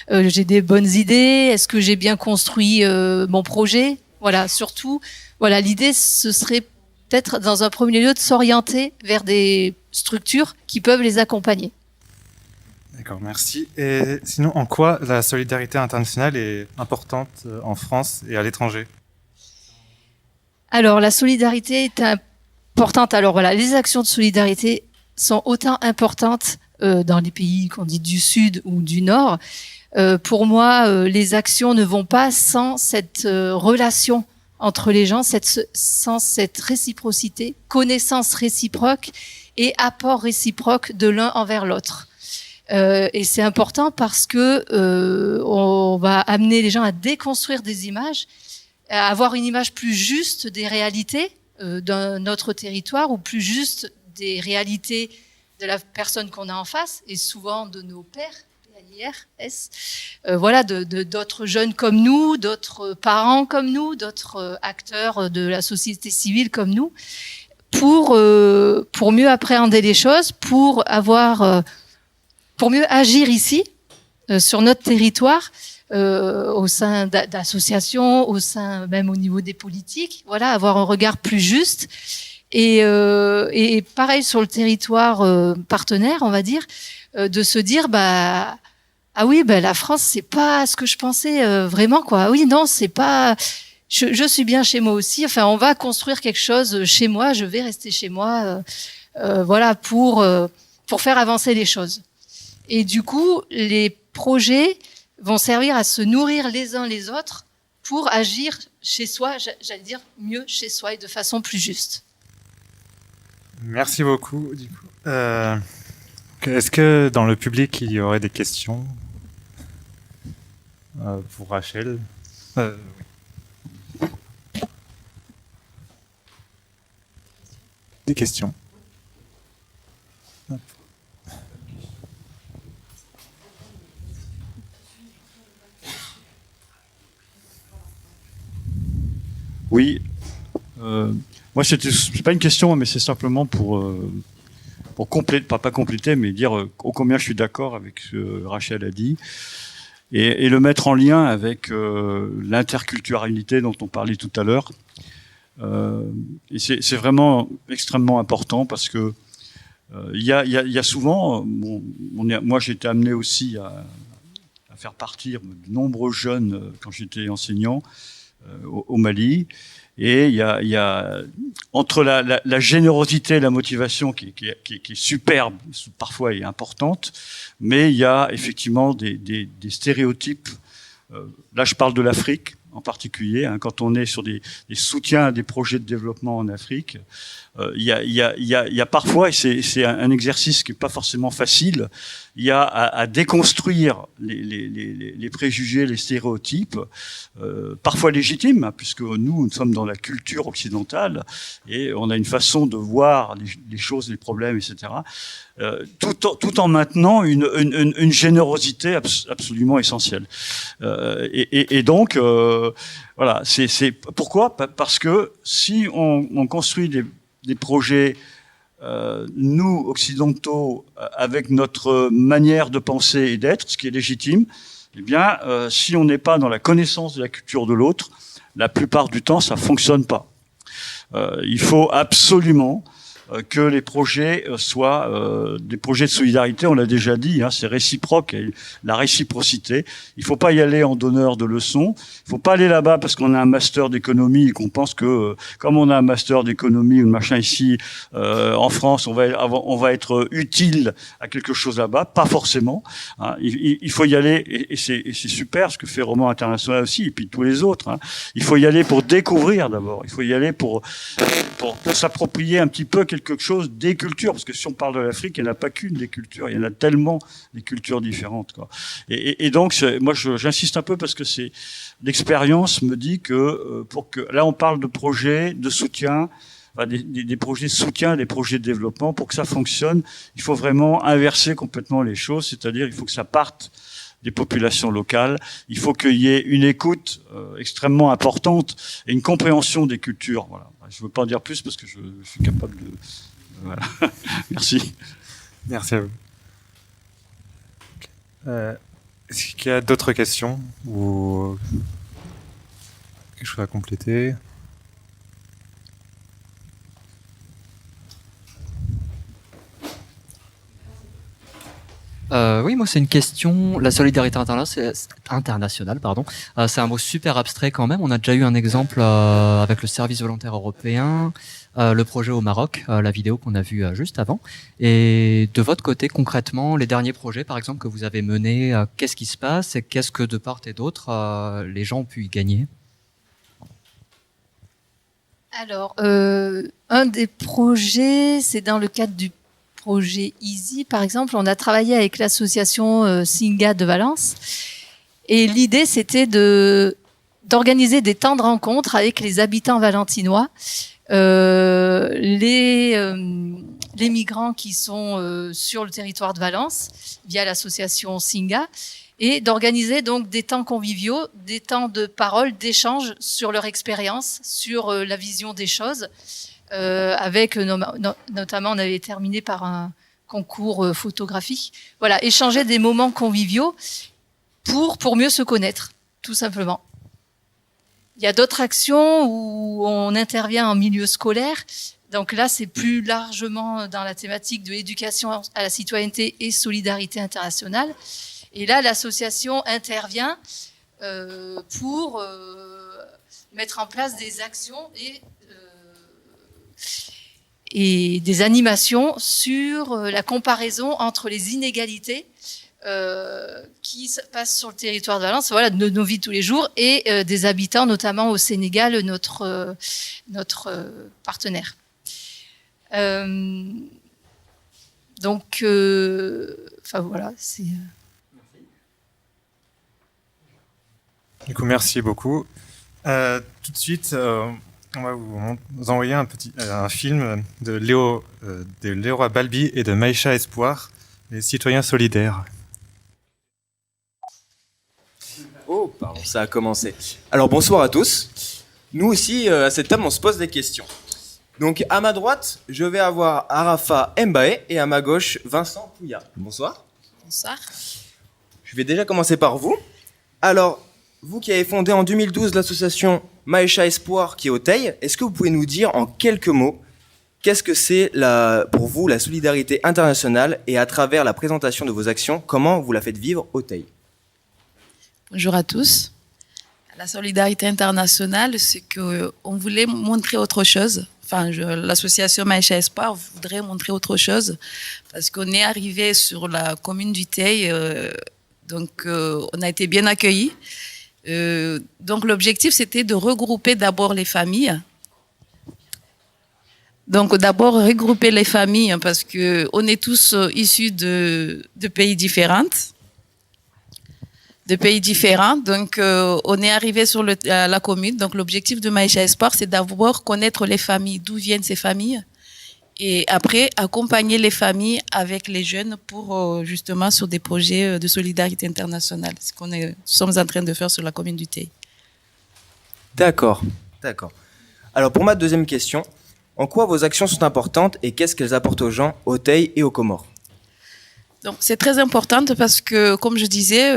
j'ai des bonnes idées? Est-ce que j'ai bien construit mon projet? Voilà, surtout, voilà, l'idée, ce serait peut-être dans un premier lieu de s'orienter vers des structures qui peuvent les accompagner. D'accord, merci. Et sinon, en quoi la solidarité internationale est importante en France et à l'étranger? Alors, la solidarité est importante. Alors voilà, les actions de solidarité sont autant importantes dans les pays qu'on dit du Sud ou du Nord. Pour moi, les actions ne vont pas sans cette relation entre les gens, sans cette réciprocité, connaissance réciproque et apport réciproque de l'un envers l'autre. Et c'est important parce que on va amener les gens à déconstruire des images, à avoir une image plus juste des réalités d'un autre territoire ou plus juste des réalités de la personne qu'on a en face et souvent de nos pairs, voilà, d'autres jeunes comme nous, d'autres parents comme nous, d'autres acteurs de la société civile comme nous, pour mieux appréhender les choses, pour mieux agir ici, sur notre territoire, au sein d'associations, au sein même au niveau des politiques, voilà, avoir un regard plus juste. Et pareil sur le territoire partenaire, on va dire, de se dire, ah oui, la France, c'est pas ce que je pensais vraiment, quoi. Oui, non, c'est pas. Je suis bien chez moi aussi. Enfin, on va construire quelque chose chez moi. Je vais rester chez moi, voilà, pour faire avancer les choses. Et du coup, les projets vont servir à se nourrir les uns les autres pour agir chez soi, j'allais dire mieux chez soi et de façon plus juste. Merci beaucoup. Du coup, est-ce que dans le public il y aurait des questions pour Rachel? Oui. Des questions? Oui. Moi, c'est pas une question, mais c'est simplement pour compléter, pas compléter, mais dire ô combien je suis d'accord avec ce que Rachel a dit, et le mettre en lien avec l'interculturalité dont on parlait tout à l'heure. Et c'est vraiment extrêmement important parce que il y a souvent, moi j'ai été amené aussi à faire partir de nombreux jeunes quand j'étais enseignant au Mali. Et il y a entre la générosité et la motivation qui est superbe, parfois et importante, mais il y a effectivement des stéréotypes. Là, je parle de l'Afrique en particulier. Hein, quand on est sur des soutiens à des projets de développement en Afrique, il y a parfois, et c'est un exercice qui est pas forcément facile, il y a à déconstruire les préjugés, les stéréotypes, parfois légitimes, hein, puisque nous sommes dans la culture occidentale et on a une façon de voir les choses, les problèmes, etc. Tout en maintenant une générosité absolument essentielle. Et donc, voilà, c'est pourquoi? Parce que si on construit des projets nous, occidentaux, avec notre manière de penser et d'être, ce qui est légitime, eh bien, si on n'est pas dans la connaissance de la culture de l'autre, la plupart du temps, ça fonctionne pas. Il faut absolument que les projets soient des projets de solidarité. On l'a déjà dit, c'est réciproque, la réciprocité. Il faut pas y aller en donneur de leçons. Il faut pas aller là-bas parce qu'on a un master d'économie et qu'on pense que comme on a un master d'économie ou machin ici en France, on va être utile à quelque chose là-bas. Pas forcément. Il faut y aller et c'est super ce que fait Roman International aussi et puis tous les autres. Il faut y aller pour découvrir d'abord. Il faut y aller pour s'approprier un petit peu quelque chose des cultures, parce que si on parle de l'Afrique, il n'y en a pas qu'une des cultures, il y en a tellement des cultures différentes, quoi. Et donc, moi, j'insiste un peu parce que l'expérience me dit que là, on parle de projets de soutien, des projets de soutien, des projets de développement. Pour que ça fonctionne, il faut vraiment inverser complètement les choses, c'est-à-dire il faut que ça parte des populations locales. Il faut qu'il y ait une écoute extrêmement importante et une compréhension des cultures. Voilà. Je ne veux pas en dire plus parce que je suis capable de... Voilà. Merci. Merci à vous. Est-ce qu'il y a d'autres questions ou quelque chose à compléter? Oui, moi c'est une question. La solidarité internationale, c'est un mot super abstrait quand même. On a déjà eu un exemple avec le service volontaire européen, le projet au Maroc, la vidéo qu'on a vue juste avant. Et de votre côté, concrètement, les derniers projets, par exemple, que vous avez menés, qu'est-ce qui se passe et qu'est-ce que de part et d'autre les gens ont pu y gagner? Alors, un des projets, c'est dans le cadre du projet Easy, par exemple, on a travaillé avec l'association Singa de Valence. Et l'idée, c'était d'organiser des temps de rencontre avec les habitants valentinois, les migrants qui sont sur le territoire de Valence, via l'association Singa, et d'organiser donc des temps conviviaux, des temps de parole, d'échange sur leur expérience, sur la vision des choses. Avec notamment, on avait terminé par un concours photographique. Voilà, échanger des moments conviviaux pour mieux se connaître, tout simplement. Il y a d'autres actions où on intervient en milieu scolaire. Donc là, c'est plus largement dans la thématique de l'éducation à la citoyenneté et solidarité internationale. Et là, l'association intervient pour mettre en place des actions et des animations sur la comparaison entre les inégalités qui se passent sur le territoire de Valence, voilà, de nos vies de tous les jours, et des habitants, notamment au Sénégal, notre partenaire. Donc, enfin voilà, c'est... Du coup, merci beaucoup. Tout de suite, on va vous envoyer un film de Léora Balbi et de Maïcha Espoir, les citoyens solidaires. Oh, pardon, ça a commencé. Alors, bonsoir à tous. Nous aussi, à cette table, on se pose des questions. Donc, à ma droite, je vais avoir Arafa Mbaé et à ma gauche, Vincent Pouya. Bonsoir. Bonsoir. Je vais déjà commencer par vous. Alors, vous qui avez fondé en 2012 l'association Maïcha Espoir qui est au Teil, est-ce que vous pouvez nous dire en quelques mots qu'est-ce que c'est pour vous la solidarité internationale et à travers la présentation de vos actions, comment vous la faites vivre au Teil? Bonjour à tous. La solidarité internationale, c'est qu'on voulait montrer autre chose. Enfin, l'association Maïcha Espoir voudrait montrer autre chose parce qu'on est arrivé sur la commune du Teil, donc on a été bien accueillis. Donc l'objectif, c'était de regrouper d'abord les familles. Donc d'abord regrouper les familles parce qu'on est tous issus de pays différents. Donc on est arrivé sur la commune. Donc l'objectif de Maïcha Espoir, c'est d'abord connaître les familles, d'où viennent ces familles. Et après, accompagner les familles avec les jeunes pour justement sur des projets de solidarité internationale. C'est ce qu'on sommes en train de faire sur la commune du Teil. D'accord. Alors pour ma deuxième question, en quoi vos actions sont importantes et qu'est-ce qu'elles apportent aux gens au Teil et aux Comores? Donc c'est très important parce que, comme je disais,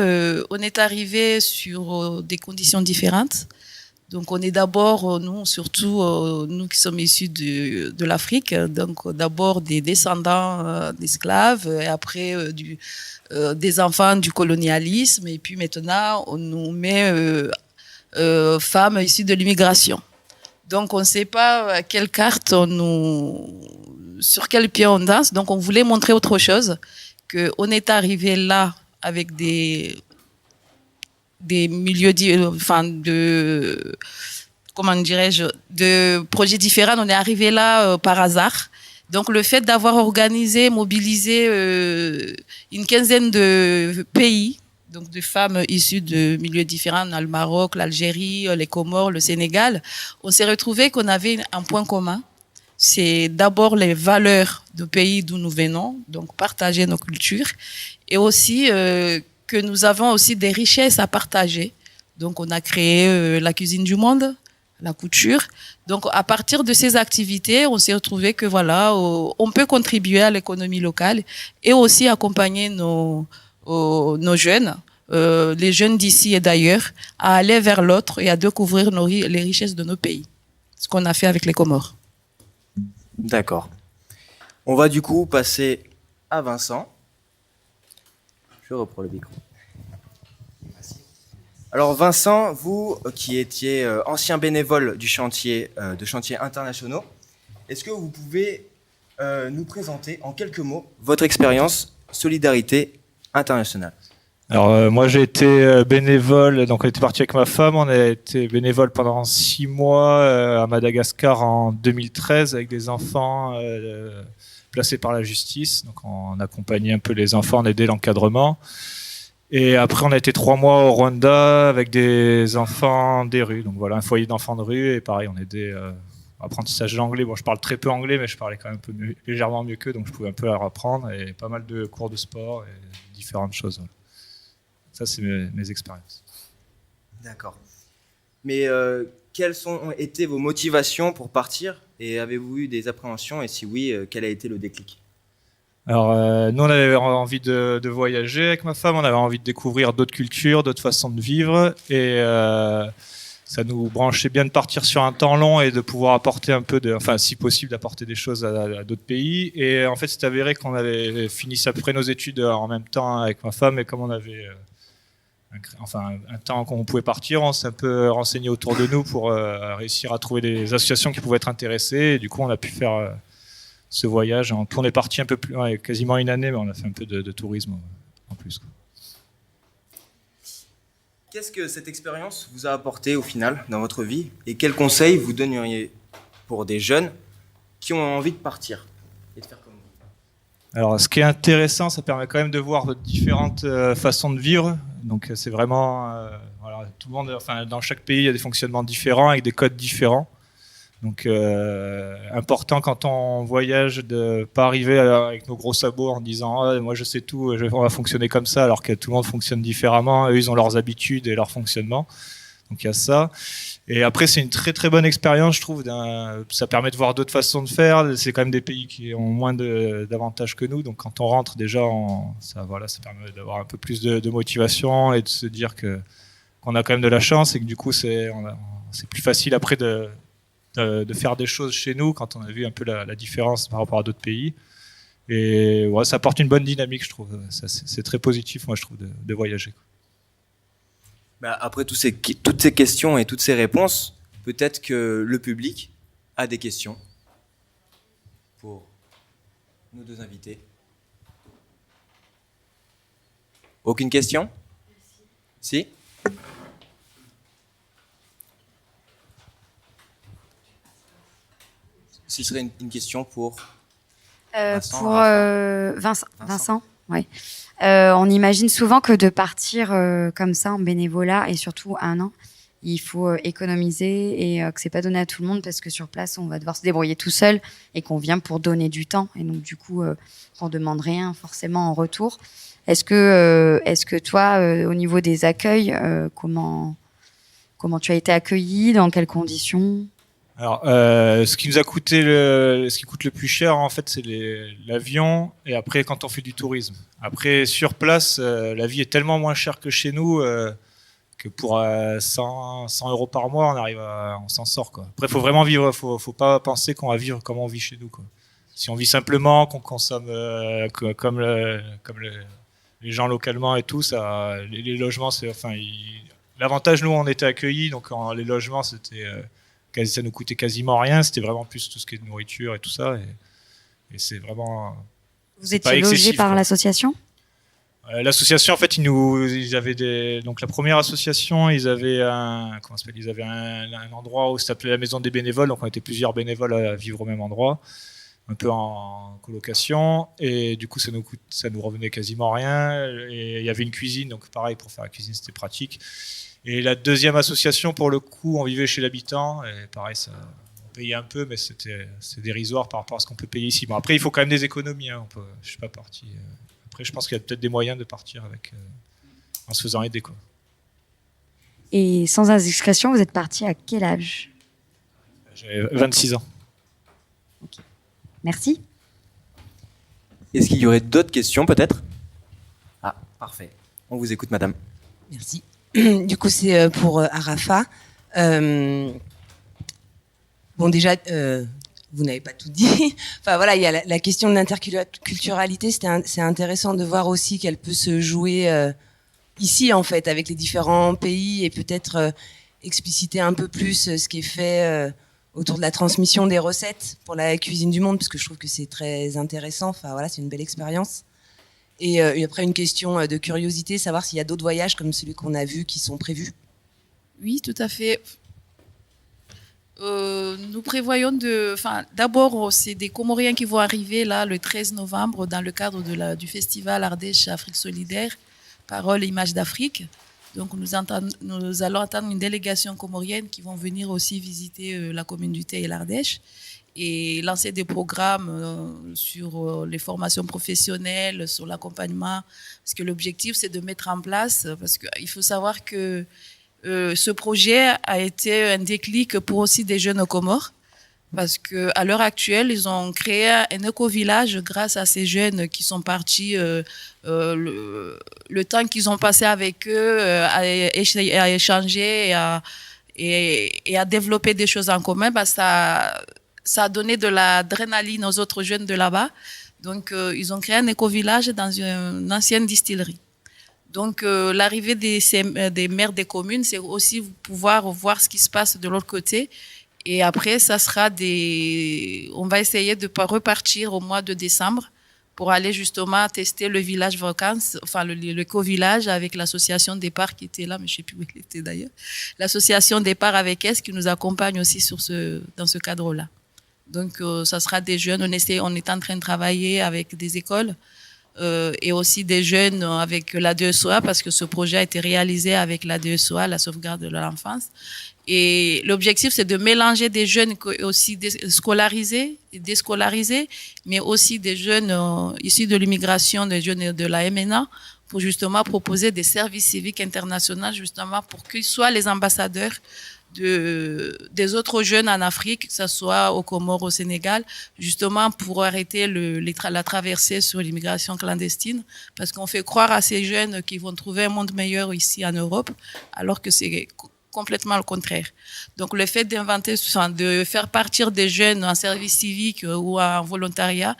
on est arrivé sur des conditions différentes. Donc on est d'abord, nous, surtout nous qui sommes issus de l'Afrique, donc d'abord des descendants d'esclaves, et après des enfants du colonialisme, et puis maintenant on nous met femmes issues de l'immigration. Donc on ne sait pas à quelle carte sur quel pied on danse. Donc on voulait montrer autre chose, qu'on est arrivé là avec des milieux, comment dirais-je, de projets différents. On est arrivé là par hasard. Donc le fait d'avoir organisé, mobilisé une quinzaine de pays, donc de femmes issues de milieux différents, le Maroc, l'Algérie, les Comores, le Sénégal, on s'est retrouvé qu'on avait un point commun. C'est d'abord les valeurs du pays d'où nous venons, donc partager nos cultures, et aussi que nous avons aussi des richesses à partager. Donc on a créé la cuisine du monde, la couture. Donc à partir de ces activités, on s'est retrouvé que voilà, on peut contribuer à l'économie locale et aussi accompagner nos jeunes, les jeunes d'ici et d'ailleurs, à aller vers l'autre et à découvrir les richesses de nos pays. Ce qu'on a fait avec les Comores. D'accord. On va du coup passer à Vincent. Je reprends le micro. Alors Vincent, vous qui étiez ancien bénévole du chantier de chantiers internationaux, est-ce que vous pouvez nous présenter en quelques mots votre expérience Solidarité internationale? Alors moi j'ai été bénévole, donc on était parti avec ma femme, on a été bénévole pendant 6 mois à Madagascar en 2013 avec des enfants placés par la justice. Donc on accompagnait un peu les enfants, on aidait l'encadrement. Et après on a été 3 mois au Rwanda avec des enfants des rues. Donc voilà, un foyer d'enfants de rue et pareil on aidait apprentissage d'anglais. Bon je parle très peu anglais mais je parlais quand même un peu légèrement mieux qu'eux, donc je pouvais un peu leur apprendre, et pas mal de cours de sport et différentes choses. Voilà. Ça, c'est mes expériences. D'accord. Mais quelles ont été vos motivations pour partir, et avez-vous eu des appréhensions, et si oui, quel a été le déclic? Alors, nous, on avait envie de voyager avec ma femme, on avait envie de découvrir d'autres cultures, d'autres façons de vivre, et ça nous branchait bien de partir sur un temps long et de pouvoir apporter un peu enfin, si possible, d'apporter des choses à d'autres pays. Et en fait, c'est avéré qu'on avait fini à peu près nos études en même temps avec ma femme, et comme on avait un temps qu'on pouvait partir, on s'est un peu renseigné autour de nous pour réussir à trouver des associations qui pouvaient être intéressées. Et du coup, on a pu faire ce voyage. On est parti un peu plus, quasiment 1 année, mais on a fait un peu de tourisme en plus. Quoi. Qu'est-ce que cette expérience vous a apporté au final dans votre vie, et quels conseils vous donneriez pour des jeunes qui ont envie de partir et de faire comme vous? Alors, ce qui est intéressant, ça permet quand même de voir différentes façons de vivre. Donc, c'est vraiment, voilà, tout le monde, enfin, dans chaque pays, il y a des fonctionnements différents avec des codes différents. Donc, important quand on voyage de pas arriver avec nos gros sabots en disant ah, moi je sais tout, on va fonctionner comme ça, alors que tout le monde fonctionne différemment. Eux, ils ont leurs habitudes et leur fonctionnement. Donc, il y a ça. Et après, c'est une très très bonne expérience, je trouve. Ça permet de voir d'autres façons de faire. C'est quand même des pays qui ont moins d'avantages que nous. Donc, quand on rentre, déjà, ça permet d'avoir un peu plus de motivation et de se dire qu'on a quand même de la chance, et que du coup, c'est plus facile après de faire des choses chez nous quand on a vu un peu la différence par rapport à d'autres pays. Et ouais, ça apporte une bonne dynamique, je trouve. C'est très positif, moi, je trouve, de voyager. Bah, après toutes ces questions et toutes ces réponses, peut-être que le public a des questions pour nos deux invités. Aucune question? Si? Ce serait une question pour Vincent. Pour Vincent, oui. On imagine souvent que de partir comme ça en bénévolat, et surtout 1 an, il faut économiser, et que c'est pas donné à tout le monde, parce que sur place on va devoir se débrouiller tout seul, et qu'on vient pour donner du temps, et donc du coup on demande rien forcément en retour. Est-ce que toi, au niveau des accueils, comment tu as été accueilli, dans quelles conditions? Alors, ce qui nous a coûté ce qui coûte le plus cher, en fait, c'est l'avion, et après, quand on fait du tourisme. Après, sur place, la vie est tellement moins chère que chez nous que pour 100 euros par mois, on s'en sort, quoi. Après, faut vraiment vivre, faut pas penser qu'on va vivre comme on vit chez nous, quoi. Si on vit simplement, qu'on consomme comme les gens localement et tout, ça, les logements, l'avantage, nous, on était accueillis, donc les logements, ça nous coûtait quasiment rien. C'était vraiment plus tout ce qui est de nourriture et tout ça, et c'est vraiment. Vous étiez logé par l'association ? L'association, en fait, ils avaient donc la première association, ils avaient un endroit où ça s'appelait la maison des bénévoles, donc on était plusieurs bénévoles à vivre au même endroit, un peu en colocation, et du coup ça nous revenait quasiment rien, et il y avait une cuisine, donc pareil, pour faire la cuisine c'était pratique. Et la deuxième association, pour le coup, on vivait chez l'habitant, et pareil, on payait un peu, mais c'est dérisoire par rapport à ce qu'on peut payer ici. Bon, après, il faut quand même des économies, hein, je suis pas parti. Après, je pense qu'il y a peut-être des moyens de partir en se faisant aider, quoi. Et sans indiscrétion, vous êtes parti à quel âge ? J'ai 26 ans. Merci. Est-ce qu'il y aurait d'autres questions, peut-être ? Ah, parfait. On vous écoute, madame. Merci. Du coup, c'est pour Arafa. Bon, déjà, vous n'avez pas tout dit. Enfin, voilà, il y a la question de l'interculturalité. C'est intéressant de voir aussi qu'elle peut se jouer ici, en fait, avec les différents pays, et peut-être expliciter un peu plus ce qui est fait autour de la transmission des recettes pour la cuisine du monde, parce que je trouve que c'est très intéressant. Enfin, voilà, c'est une belle expérience. Et après, une question de curiosité, savoir s'il y a d'autres voyages comme celui qu'on a vu qui sont prévus. Oui, tout à fait. Nous prévoyons d'abord, c'est des Comoriens qui vont arriver là le 13 novembre dans le cadre du festival Ardèche Afrique Solidaire, Paroles et Images d'Afrique. Donc nous allons attendre une délégation comorienne qui vont venir aussi visiter la commune du Teil et l'Ardèche et lancer des programmes sur les formations professionnelles, sur l'accompagnement, parce que l'objectif c'est de mettre en place, parce qu'il faut savoir que ce projet a été un déclic pour aussi des jeunes aux Comores, parce qu'à l'heure actuelle, ils ont créé un éco-village grâce à ces jeunes qui sont partis, le temps qu'ils ont passé avec eux, à échanger et à développer des choses en commun, ça a donné de l'adrénaline aux autres jeunes de là-bas. Donc, ils ont créé un éco-village dans une ancienne distillerie. Donc, l'arrivée des maires des communes, c'est aussi pouvoir voir ce qui se passe de l'autre côté. Et après, on va essayer de repartir au mois de décembre pour aller justement tester le village vacances, enfin l'éco-village avec l'association Départ qui était là, mais je ne sais plus où il était d'ailleurs. L'association Départ avec S qui nous accompagne aussi dans ce cadre-là. Donc, ça sera des jeunes. On est en train de travailler avec des écoles. Et aussi des jeunes avec la DSOA, parce que ce projet a été réalisé avec la DSOA, la sauvegarde de l'enfance. Et l'objectif, c'est de mélanger des jeunes aussi scolarisés et déscolarisés, mais aussi des jeunes issus de l'immigration, des jeunes de la MNA, pour justement proposer des services civiques internationaux, justement pour qu'ils soient les ambassadeurs des autres jeunes en Afrique, que ce soit aux Comores, au Sénégal, justement pour arrêter la traversée sur l'immigration clandestine, parce qu'on fait croire à ces jeunes qu'ils vont trouver un monde meilleur ici en Europe, alors que c'est complètement le contraire. Donc le fait de faire partir des jeunes en service civique ou en volontariat,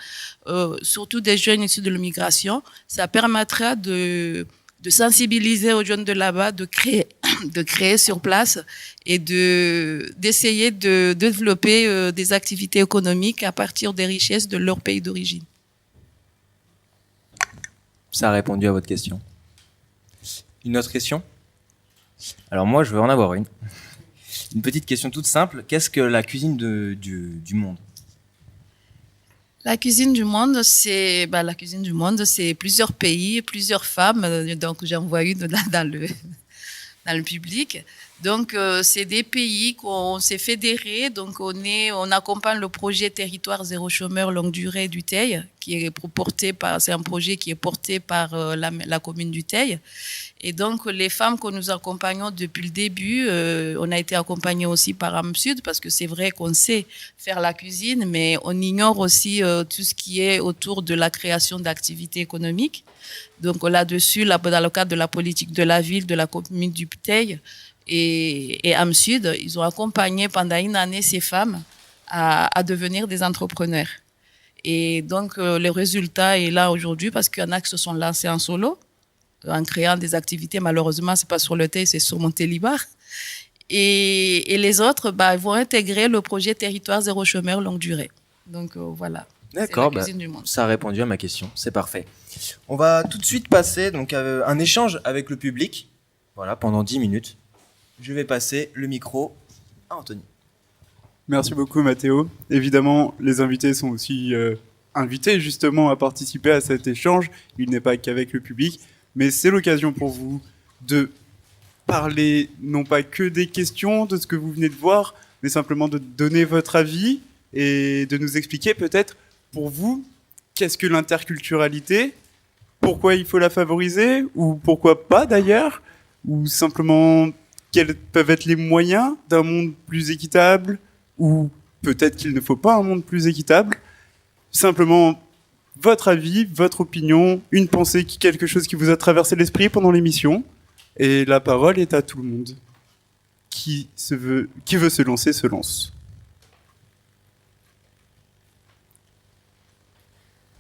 surtout des jeunes issus de l'immigration, ça permettra de sensibiliser aux jeunes de là-bas, de créer sur place et d'essayer de développer des activités économiques à partir des richesses de leur pays d'origine. Ça a répondu à votre question. Une autre question ? Alors moi, je vais en avoir une. Une petite question toute simple. Qu'est-ce que la cuisine du monde ? La cuisine du monde, c'est plusieurs pays, plusieurs femmes. Donc j'en vois une dans le public. Donc, c'est des pays qu'on s'est fédérés. Donc, on accompagne le projet Territoire Zéro Chômeur Longue Durée du Teil, c'est un projet qui est porté par la commune du Teil. Et donc, les femmes que nous accompagnons depuis le début, on a été accompagnés aussi par AMSUD, parce que c'est vrai qu'on sait faire la cuisine, mais on ignore aussi tout ce qui est autour de la création d'activités économiques. Donc, là-dessus, dans le cadre de la politique de la ville, de la commune du Teil, et AMSUD, ils ont accompagné pendant une année ces femmes à devenir des entrepreneurs. Et donc, le résultat est là aujourd'hui parce qu'il y en a qui se sont lancés en solo, en créant des activités. Malheureusement, c'est pas sur le Teil, c'est sur Montélimar. Et les autres vont intégrer le projet Territoire Zéro Chômeur Longue Durée. Donc, voilà. D'accord, C'est la cuisine du monde. ça a répondu à ma question, c'est parfait. On va tout de suite passer donc, à un échange avec le public, voilà, pendant 10 minutes. Je vais passer le micro à Anthony. Merci beaucoup Mathéo. Évidemment, les invités sont aussi invités justement à participer à cet échange. Il n'est pas qu'avec le public, mais c'est l'occasion pour vous de parler non pas que des questions, de ce que vous venez de voir, mais simplement de donner votre avis et de nous expliquer peut-être pour vous qu'est-ce que l'interculturalité, pourquoi il faut la favoriser ou pourquoi pas d'ailleurs, ou simplement quels peuvent être les moyens d'un monde plus équitable, ou peut-être qu'il ne faut pas un monde plus équitable. Simplement, votre avis, votre opinion, une pensée, quelque chose qui vous a traversé l'esprit pendant l'émission. Et la parole est à tout le monde. Qui veut se lancer, se lance.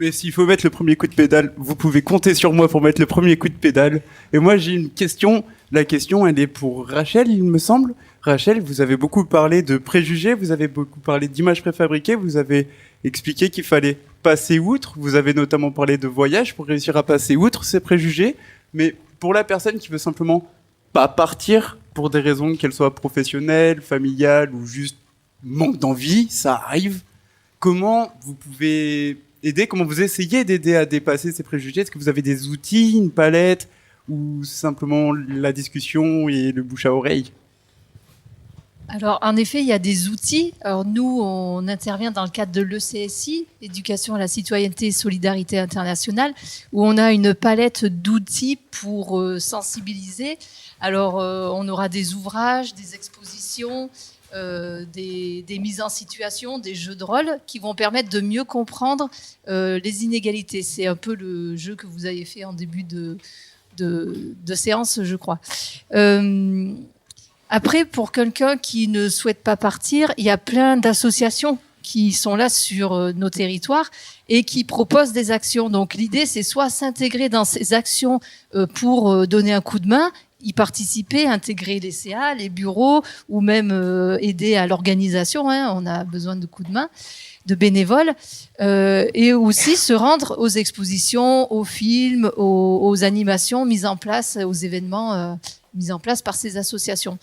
Mais s'il faut mettre le premier coup de pédale, vous pouvez compter sur moi pour mettre le premier coup de pédale. Et moi, j'ai une question. La question, elle est pour Rachel, il me semble. Rachel, vous avez beaucoup parlé de préjugés, vous avez beaucoup parlé d'images préfabriquées, vous avez expliqué qu'il fallait passer outre, vous avez notamment parlé de voyage pour réussir à passer outre ces préjugés. Mais pour la personne qui veut simplement pas partir pour des raisons qu'elles soient professionnelles, familiales ou juste manque d'envie, ça arrive. Comment vous pouvez aider, comment vous essayez d'aider à dépasser ces préjugés? Est-ce que vous avez des outils, une palette, ou simplement la discussion et le bouche à oreille? Alors, en effet, il y a des outils. Alors, nous, on intervient dans le cadre de l'ECSI, Éducation à la citoyenneté et solidarité internationale, où on a une palette d'outils pour sensibiliser. Alors, on aura des ouvrages, des expositions, des mises en situation, des jeux de rôle qui vont permettre de mieux comprendre les inégalités. C'est un peu le jeu que vous avez fait en début de séance, je crois. Après, pour quelqu'un qui ne souhaite pas partir, il y a plein d'associations qui sont là sur nos territoires et qui proposent des actions. Donc l'idée, c'est soit s'intégrer dans ces actions pour donner un coup de main, y participer, intégrer les CA, les bureaux, ou même aider à l'organisation. On a besoin de coups de main, de bénévoles, et aussi se rendre aux expositions, aux films, aux animations mises en place, aux événements mis en place par ces associations.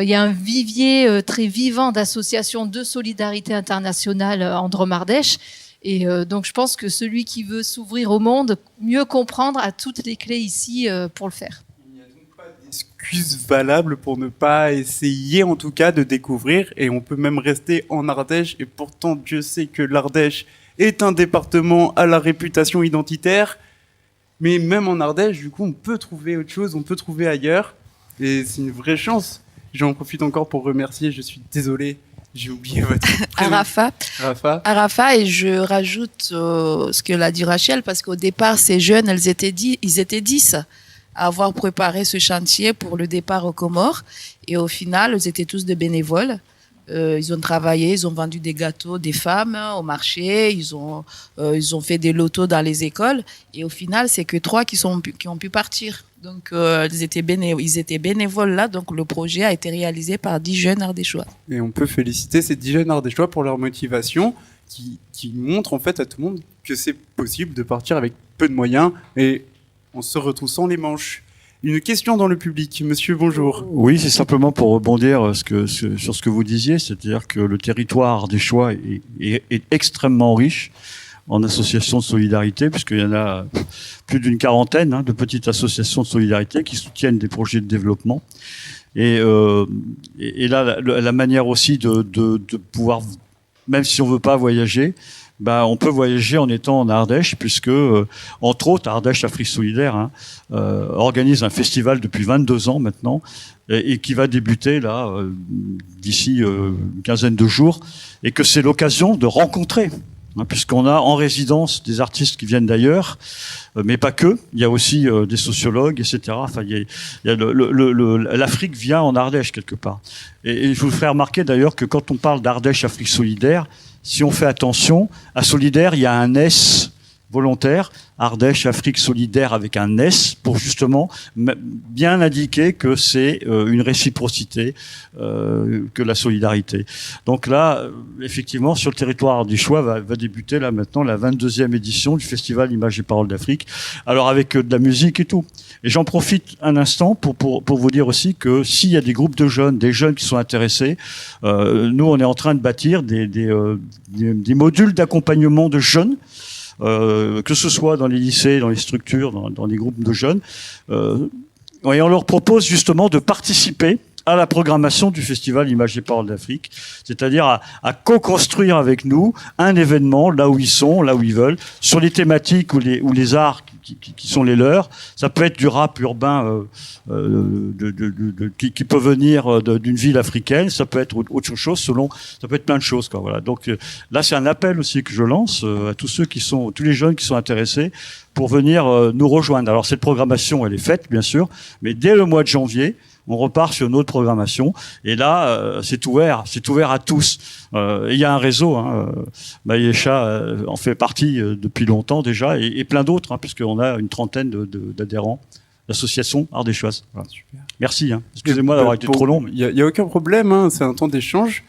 Il y a un vivier très vivant d'associations de solidarité internationale en Drôme-Ardèche. Et donc, je pense que celui qui veut s'ouvrir au monde, mieux comprendre, a toutes les clés ici pour le faire. Il n'y a donc pas d'excuse valable pour ne pas essayer, en tout cas, de découvrir. Et on peut même rester en Ardèche. Et pourtant, Dieu sait que l'Ardèche est un département à la réputation identitaire. Mais même en Ardèche, du coup, on peut trouver autre chose, on peut trouver ailleurs. Et c'est une vraie chance. J'en profite encore pour remercier, je suis désolé, j'ai oublié votre prénom. Arafa, et je rajoute ce que l'a dit Rachel, parce qu'au départ, ces jeunes, ils étaient 10 à avoir préparé ce chantier pour le départ aux Comores. Et au final, ils étaient tous des bénévoles. Ils ont travaillé, ils ont vendu des gâteaux des femmes au marché, ils ont fait des lotos dans les écoles. Et au final, c'est que 3 qui ont pu partir. Donc, ils étaient bénévoles là. Donc, le projet a été réalisé par 10 jeunes ardéchois. Et on peut féliciter ces 10 jeunes ardéchois pour leur motivation qui montre en fait à tout le monde que c'est possible de partir avec peu de moyens et en se retroussant les manches. Une question dans le public. Monsieur, bonjour. Oui, c'est simplement pour rebondir sur ce que vous disiez, c'est-à-dire que le territoire ardéchois est extrêmement riche en associations de solidarité, puisqu'il y en a plus d'une quarantaine de petites associations de solidarité qui soutiennent des projets de développement. Et là, la manière aussi de pouvoir, même si on veut pas voyager, on peut voyager en étant en Ardèche, puisque, entre autres, Ardèche Afrique Solidaire organise un festival depuis 22 ans maintenant, et qui va débuter là d'ici une quinzaine de jours, et que c'est l'occasion de rencontrer, puisqu'on a en résidence des artistes qui viennent d'ailleurs, mais pas que. Il y a aussi des sociologues, etc. Enfin, il y a l'Afrique vient en Ardèche quelque part. Et je vous ferai remarquer d'ailleurs que quand on parle d'Ardèche Afrique Solidaire, si on fait attention, à Solidaire, il y a un S volontaire, Ardèche Afrique Solidaire avec un S, pour justement bien indiquer que c'est une réciprocité, que la solidarité. Donc là, effectivement, sur le territoire ardéchois va débuter là maintenant la 22e édition du Festival Images et Paroles d'Afrique, alors avec de la musique et tout. Et j'en profite un instant pour vous dire aussi que s'il y a des groupes de jeunes, des jeunes qui sont intéressés, nous on est en train de bâtir des modules d'accompagnement de jeunes, que ce soit dans les lycées, dans les structures, dans les groupes de jeunes, et on leur propose justement de participer à la programmation du Festival Images et Paroles d'Afrique, c'est-à-dire à co-construire avec nous un événement là où ils sont, là où ils veulent, sur les thématiques ou les arts qui sont les leurs. Ça peut être du rap urbain qui peut venir d'une ville africaine, ça peut être autre chose, ça peut être plein de choses, quoi. Voilà. Donc là, c'est un appel aussi que je lance à tous les jeunes qui sont intéressés pour venir nous rejoindre. Alors cette programmation, elle est faite, bien sûr, mais dès le mois de janvier, on repart sur une autre programmation. Et là, c'est ouvert à tous. Il y a un réseau, Maïecha en fait partie depuis longtemps déjà, et plein d'autres, puisqu'on a une trentaine d'adhérents d'associations ardéchoises. Voilà. Super. Merci. Excusez-moi d'avoir été trop long. Il n'y a aucun problème, c'est un temps d'échange.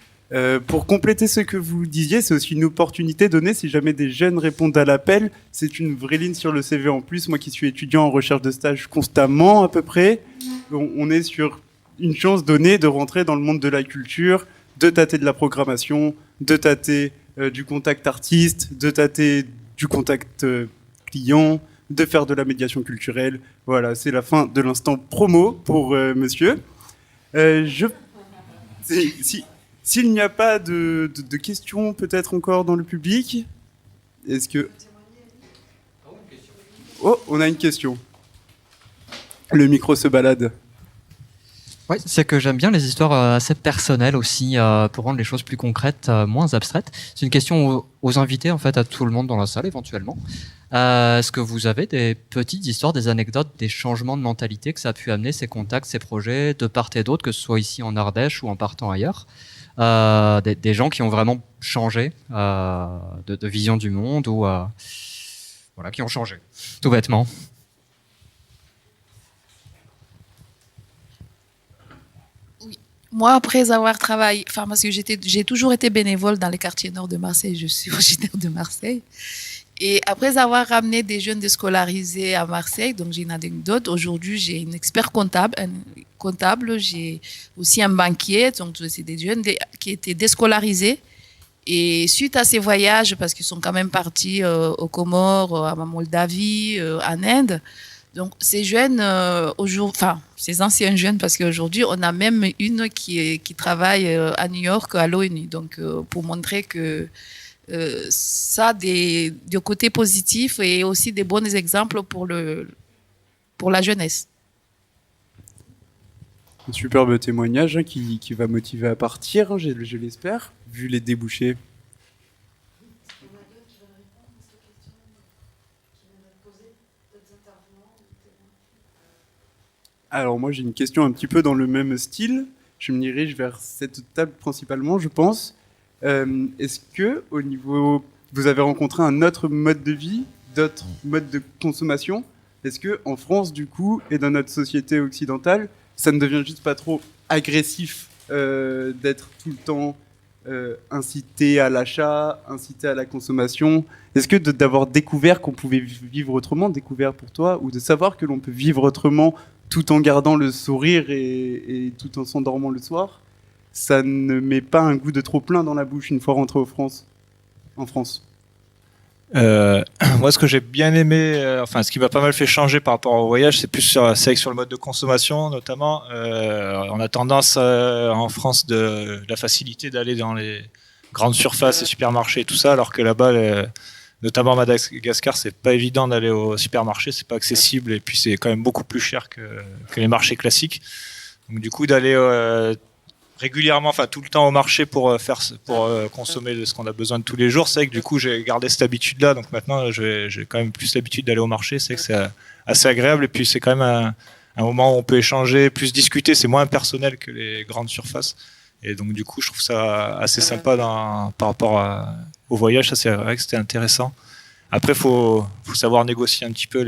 Pour compléter ce que vous disiez, c'est aussi une opportunité donnée si jamais des jeunes répondent à l'appel. C'est une vraie ligne sur le CV en plus. Moi qui suis étudiant en recherche de stage constamment à peu près, on est sur une chance donnée de rentrer dans le monde de la culture, de tâter de la programmation, de tâter du contact artiste, de tâter du contact client, de faire de la médiation culturelle. Voilà, c'est la fin de l'instant promo pour monsieur. S'il n'y a pas de questions peut-être encore dans le public, est-ce que... Oh, on a une question. Le micro se balade. Oui, c'est que j'aime bien les histoires assez personnelles aussi, pour rendre les choses plus concrètes, moins abstraites. C'est une question aux invités, en fait, à tout le monde dans la salle, éventuellement. Est-ce que vous avez des petites histoires, des anecdotes, des changements de mentalité que ça a pu amener, ces contacts, ces projets, de part et d'autre, que ce soit ici en Ardèche ou en partant ailleurs, des gens qui ont vraiment changé de vision du monde ou voilà, qui ont changé, tout bêtement. Moi, après avoir travaillé, parce que j'ai toujours été bénévole dans les quartiers nord de Marseille, je suis originaire de Marseille. Et après avoir ramené des jeunes déscolarisés à Marseille, donc j'ai une anecdote. Aujourd'hui, j'ai une expert comptable, j'ai aussi un banquier, donc c'est des jeunes qui étaient déscolarisés. Et suite à ces voyages, parce qu'ils sont quand même partis aux Comores, à Moldavie, en Inde, donc ces jeunes, ces anciens jeunes, parce qu'aujourd'hui, on a même une qui travaille à New York, à l'ONU, donc pour montrer que ça a des côtés positifs et aussi des bons exemples pour la jeunesse. Un superbe témoignage qui va motiver à partir, je l'espère, vu les débouchés. Alors moi j'ai une question un petit peu dans le même style. Je me dirige vers cette table principalement, je pense. Est-ce que au niveau, vous avez rencontré un autre mode de vie, d'autres modes de consommation? Est-ce que en France du coup et dans notre société occidentale, ça ne devient juste pas trop agressif d'être tout le temps incité à l'achat, incité à la consommation? Est-ce que d'avoir découvert qu'on pouvait vivre autrement, découvert pour toi, ou de savoir que l'on peut vivre autrement tout en gardant le sourire et tout en s'endormant le soir, ça ne met pas un goût de trop plein dans la bouche une fois rentré en France? Moi, ce que j'ai bien aimé, enfin, ce qui m'a pas mal fait changer par rapport au voyage, c'est sur le mode de consommation, notamment. On a tendance en France de la facilité d'aller dans les grandes surfaces, les supermarchés et tout ça, alors que là-bas, notamment à Madagascar, c'est pas évident d'aller au supermarché, c'est pas accessible, et puis c'est quand même beaucoup plus cher que les marchés classiques. Donc du coup, d'aller régulièrement, enfin tout le temps au marché pour consommer de ce qu'on a besoin de tous les jours, c'est vrai que du coup j'ai gardé cette habitude-là, donc maintenant j'ai quand même plus l'habitude d'aller au marché, c'est que c'est assez agréable, et puis c'est quand même un moment où on peut échanger, plus discuter, c'est moins impersonnel que les grandes surfaces, et donc du coup je trouve ça assez sympa par rapport au voyage, ça c'est vrai que c'était intéressant. Après faut savoir négocier un petit peu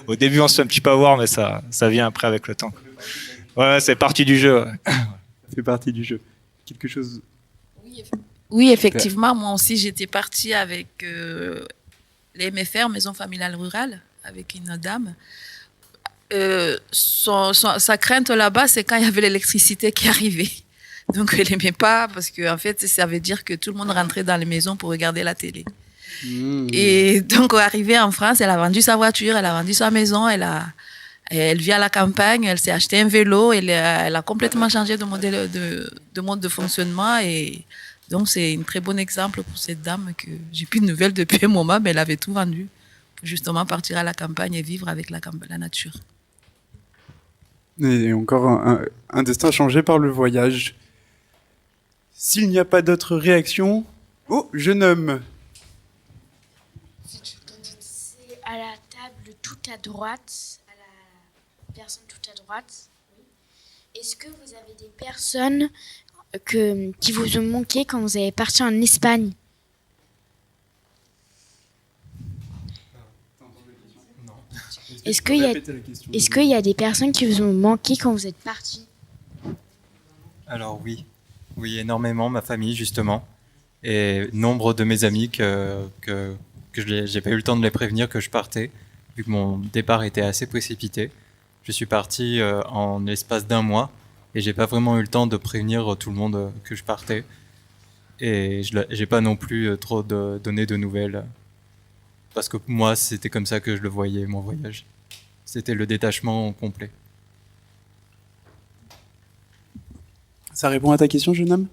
au début on se fait un petit peu avoir, mais ça vient après avec le temps. Ouais, c'est partie du jeu. Ouais. Ça fait partie du jeu. Quelque chose. Oui, effectivement, moi aussi j'étais partie avec les MFR, Maison Familiale Rurale, avec une dame. Sa crainte là-bas, c'est quand il y avait l'électricité qui arrivait. Donc elle n'aimait pas, parce que en fait, ça veut dire que tout le monde rentrait dans les maisons pour regarder la télé. Et donc, arrivée en France, elle a vendu sa voiture, elle a vendu sa maison, elle vit à la campagne, elle s'est acheté un vélo, elle a complètement changé de mode de fonctionnement, et donc c'est un très bon exemple pour cette dame que j'ai plus de nouvelles depuis un moment, mais elle avait tout vendu pour justement partir à la campagne et vivre avec la nature. Et encore un destin changé par le voyage. S'il n'y a pas d'autres réactions, oh, jeune homme. C'est à la table tout à droite, à la personne tout à droite. Est-ce que vous avez des personnes qui vous ont manqué quand vous avez parti en Espagne? Est-ce qu'il y a des personnes qui vous ont manqué quand vous êtes parti? Alors oui, énormément, ma famille justement, et nombre de mes amis que j'ai pas eu le temps de les prévenir que je partais, vu que mon départ était assez précipité. Je suis parti en l'espace d'un mois, et j'ai pas vraiment eu le temps de prévenir tout le monde que je partais, et j'ai pas non plus trop donné de nouvelles, parce que moi c'était comme ça que je le voyais, mon voyage. C'était le détachement complet. Ça répond à ta question, jeune homme?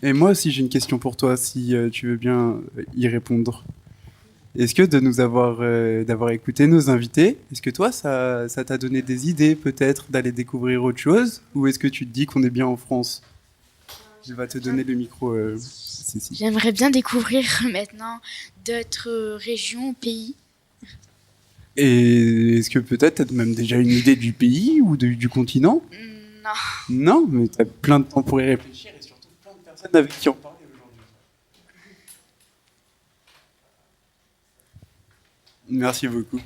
Et moi aussi, j'ai une question pour toi, si tu veux bien y répondre. Est-ce que de nous d'avoir écouté nos invités, est-ce que toi, ça t'a donné des idées, peut-être, d'aller découvrir autre chose? Ou est-ce que tu te dis qu'on est bien en France? Je vais te donner le micro, Cécile. J'aimerais bien découvrir maintenant d'autres régions, pays. Et est-ce que peut-être tu as même déjà une idée du pays ou du continent? Non. Non, mais tu as plein de temps pour y réfléchir, et surtout plein de personnes avec qui en parler aujourd'hui. Merci beaucoup.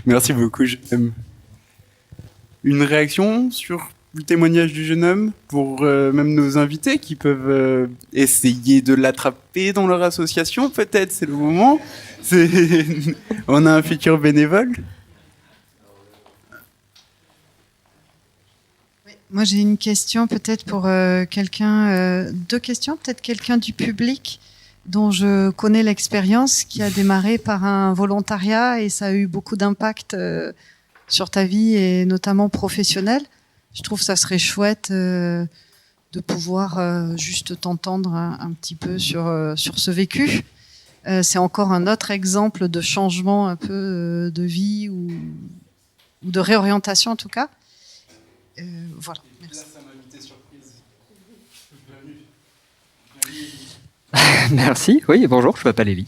Merci beaucoup, jeune homme. Une réaction sur le témoignage du jeune homme pour même nos invités qui peuvent essayer de l'attraper dans leur association, peut-être, c'est le moment. On a un futur bénévole. Moi, j'ai une question peut-être pour quelqu'un, deux questions, peut-être quelqu'un du public dont je connais l'expérience, qui a démarré par un volontariat et ça a eu beaucoup d'impact sur ta vie et notamment professionnelle. Je trouve que ça serait chouette de pouvoir juste t'entendre un petit peu sur ce vécu. C'est encore un autre exemple de changement un peu de vie ou de réorientation en tout cas. Voilà, merci. Merci, oui, bonjour, je m'appelle Elie.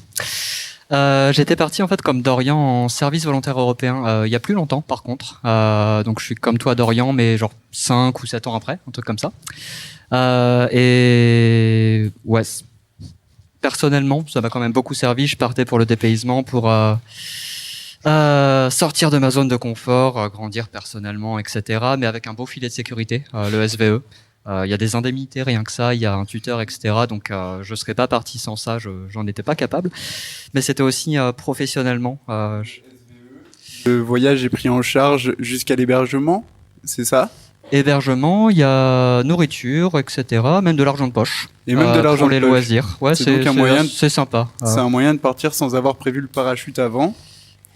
J'étais parti en fait comme Dorian en service volontaire européen il y a plus longtemps par contre. Donc je suis comme toi Dorian, mais genre 5 ou 7 ans après, un truc comme ça. Et ouais, personnellement, ça m'a quand même beaucoup servi. Je partais pour le dépaysement, pour sortir de ma zone de confort, grandir personnellement, etc. Mais avec un beau filet de sécurité, le SVE. Il y a des indemnités, rien que ça, il y a un tuteur, etc. Donc je ne serais pas parti sans ça, j'en étais pas capable. Mais c'était aussi professionnellement. Le voyage est pris en charge jusqu'à l'hébergement, c'est ça? hébergement, il y a nourriture, etc., même de l'argent de poche. Et même de l'argent pour les de poche. loisirs. Ouais, donc un moyen. C'est sympa. C'est un moyen de partir sans avoir prévu le parachute avant.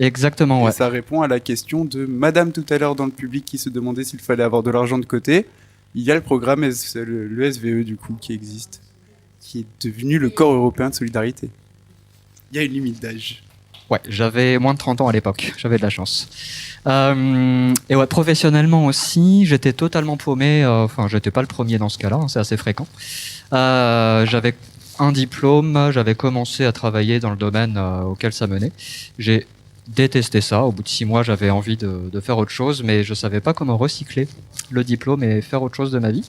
Exactement, ouais. Et ça répond à la question de Madame tout à l'heure dans le public qui se demandait s'il fallait avoir de l'argent de côté. Il y a le programme, le SVE du coup, qui existe, qui est devenu le corps européen de solidarité. Il y a une limite d'âge. Ouais, j'avais moins de 30 ans à l'époque, j'avais de la chance. Et ouais, professionnellement aussi, j'étais totalement paumé, enfin j'étais pas le premier dans ce cas-là, hein, c'est assez fréquent. J'avais un diplôme, j'avais commencé à travailler dans le domaine auquel ça menait. J'ai détesté ça, au bout de 6 mois j'avais envie de faire autre chose, mais je savais pas comment recycler le diplôme et faire autre chose de ma vie.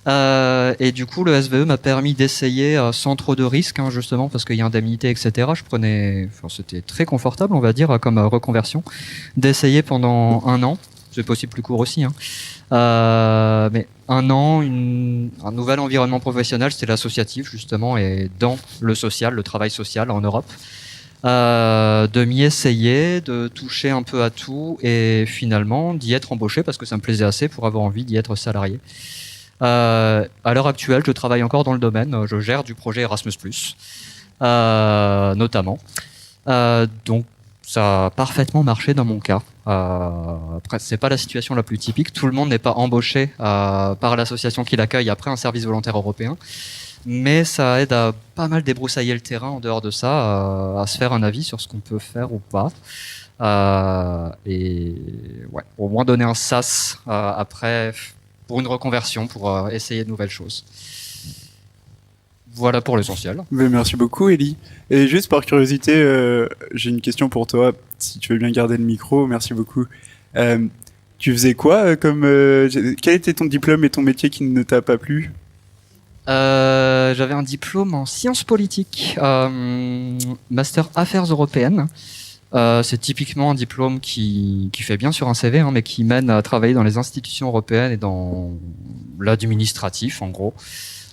Et du coup, le SVE m'a permis d'essayer sans trop de risques, hein, justement, parce qu'il y a indemnité, etc. C'était très confortable, on va dire, comme reconversion, d'essayer pendant 1 an. C'est possible plus court aussi, hein. Mais 1 an, un nouvel environnement professionnel, c'était l'associatif, justement, et dans le social, le travail social en Europe. De m'y essayer, de toucher un peu à tout, et finalement d'y être embauché parce que ça me plaisait assez pour avoir envie d'y être salarié. À l'heure actuelle, je travaille encore dans le domaine. Je gère du projet Erasmus+, notamment. Donc, ça a parfaitement marché dans mon cas. Après, c'est pas la situation la plus typique. Tout le monde n'est pas embauché par l'association qui l'accueille après un service volontaire européen. Mais ça aide à pas mal débroussailler le terrain en dehors de ça, à se faire un avis sur ce qu'on peut faire ou pas. Et ouais, au moins donner un sas après pour une reconversion, pour essayer de nouvelles choses. Voilà pour l'essentiel. Mais merci beaucoup, Ellie. Et juste par curiosité, j'ai une question pour toi, si tu veux bien garder le micro, merci beaucoup. Tu faisais quoi quel était ton diplôme et ton métier qui ne t'a pas plu ? J'avais un diplôme en sciences politiques, master affaires européennes. C'est typiquement un diplôme qui fait bien sur un CV, hein, mais qui mène à travailler dans les institutions européennes et dans l'administratif, en gros.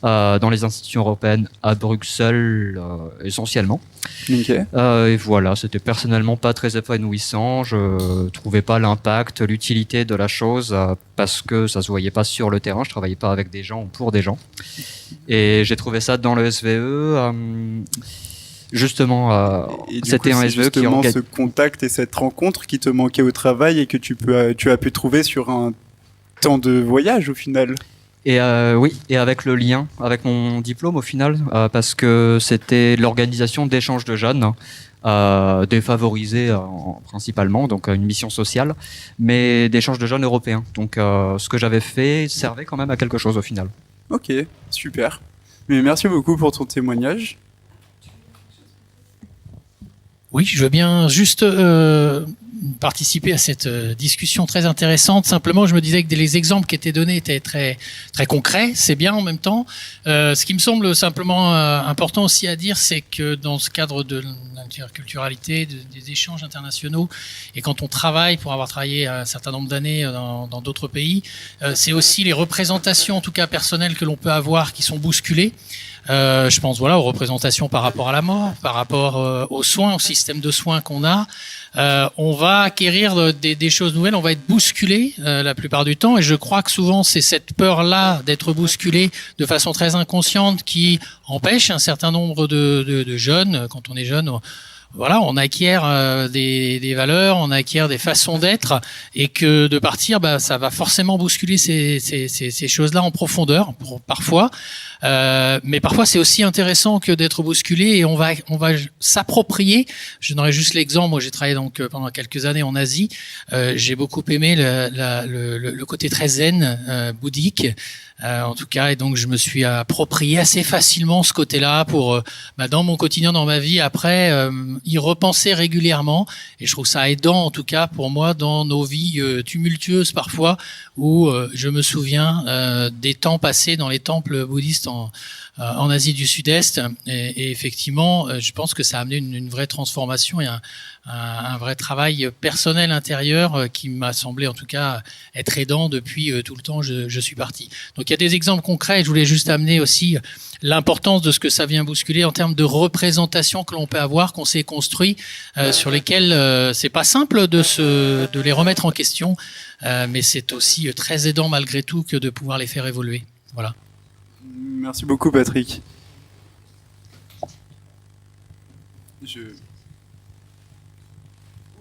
Dans les institutions européennes à Bruxelles essentiellement. Okay. Et voilà, c'était personnellement pas très épanouissant. Je trouvais pas l'impact, l'utilité de la chose parce que ça se voyait pas sur le terrain. Je travaillais pas avec des gens ou pour des gens. Et j'ai trouvé ça dans le SVE. Justement, c'était un SVE qui justement ce contact et cette rencontre qui te manquait au travail et que tu as pu trouver sur un temps de voyage au final. Et oui, et avec le lien avec mon diplôme au final, parce que c'était l'organisation d'échanges de jeunes, défavorisés principalement, donc une mission sociale, mais d'échanges de jeunes européens. Donc ce que j'avais fait servait quand même à quelque chose au final. Ok, super. Mais merci beaucoup pour ton témoignage. Oui, je veux bien juste participer à cette discussion très intéressante. Simplement, je me disais que les exemples qui étaient donnés étaient très très concrets. C'est bien en même temps. Ce qui me semble simplement important aussi à dire, c'est que dans ce cadre de l'interculturalité, des échanges internationaux, et quand on travaille, pour avoir travaillé un certain nombre d'années dans d'autres pays, c'est aussi les représentations, en tout cas personnelles, que l'on peut avoir qui sont bousculées. Je pense aux représentations par rapport à la mort, par rapport aux soins, au système de soins qu'on a. On va acquérir des choses nouvelles, on va être bousculé la plupart du temps, et je crois que souvent c'est cette peur-là d'être bousculé de façon très inconsciente qui empêche un certain nombre de jeunes, quand on est jeune, voilà, on acquiert des valeurs, on acquiert des façons d'être, et que de partir, ça va forcément bousculer ces choses-là en profondeur, parfois. Mais parfois c'est aussi intéressant que d'être bousculé, et on va s'approprier. Je donnerai juste l'exemple. Moi, j'ai travaillé donc pendant quelques années en Asie. J'ai beaucoup aimé le côté très zen, bouddhique. En tout cas, et donc je me suis approprié assez facilement ce côté-là pour, dans mon quotidien, dans ma vie, après y repenser régulièrement. Et je trouve ça aidant, en tout cas pour moi, dans nos vies tumultueuses parfois, où je me souviens des temps passés dans les temples bouddhistes Sud-Est, en Asie du Sud-Est. Et effectivement, je pense que ça a amené une vraie transformation et un vrai travail personnel intérieur qui m'a semblé en tout cas être aidant depuis tout le temps où je suis parti. Donc il y a des exemples concrets. Je voulais juste amener aussi l'importance de ce que ça vient bousculer en termes de représentation que l'on peut avoir, qu'on s'est construit, sur lesquels c'est pas simple de les remettre en question, mais c'est aussi très aidant malgré tout que de pouvoir les faire évoluer. Voilà. Merci beaucoup, Patrick.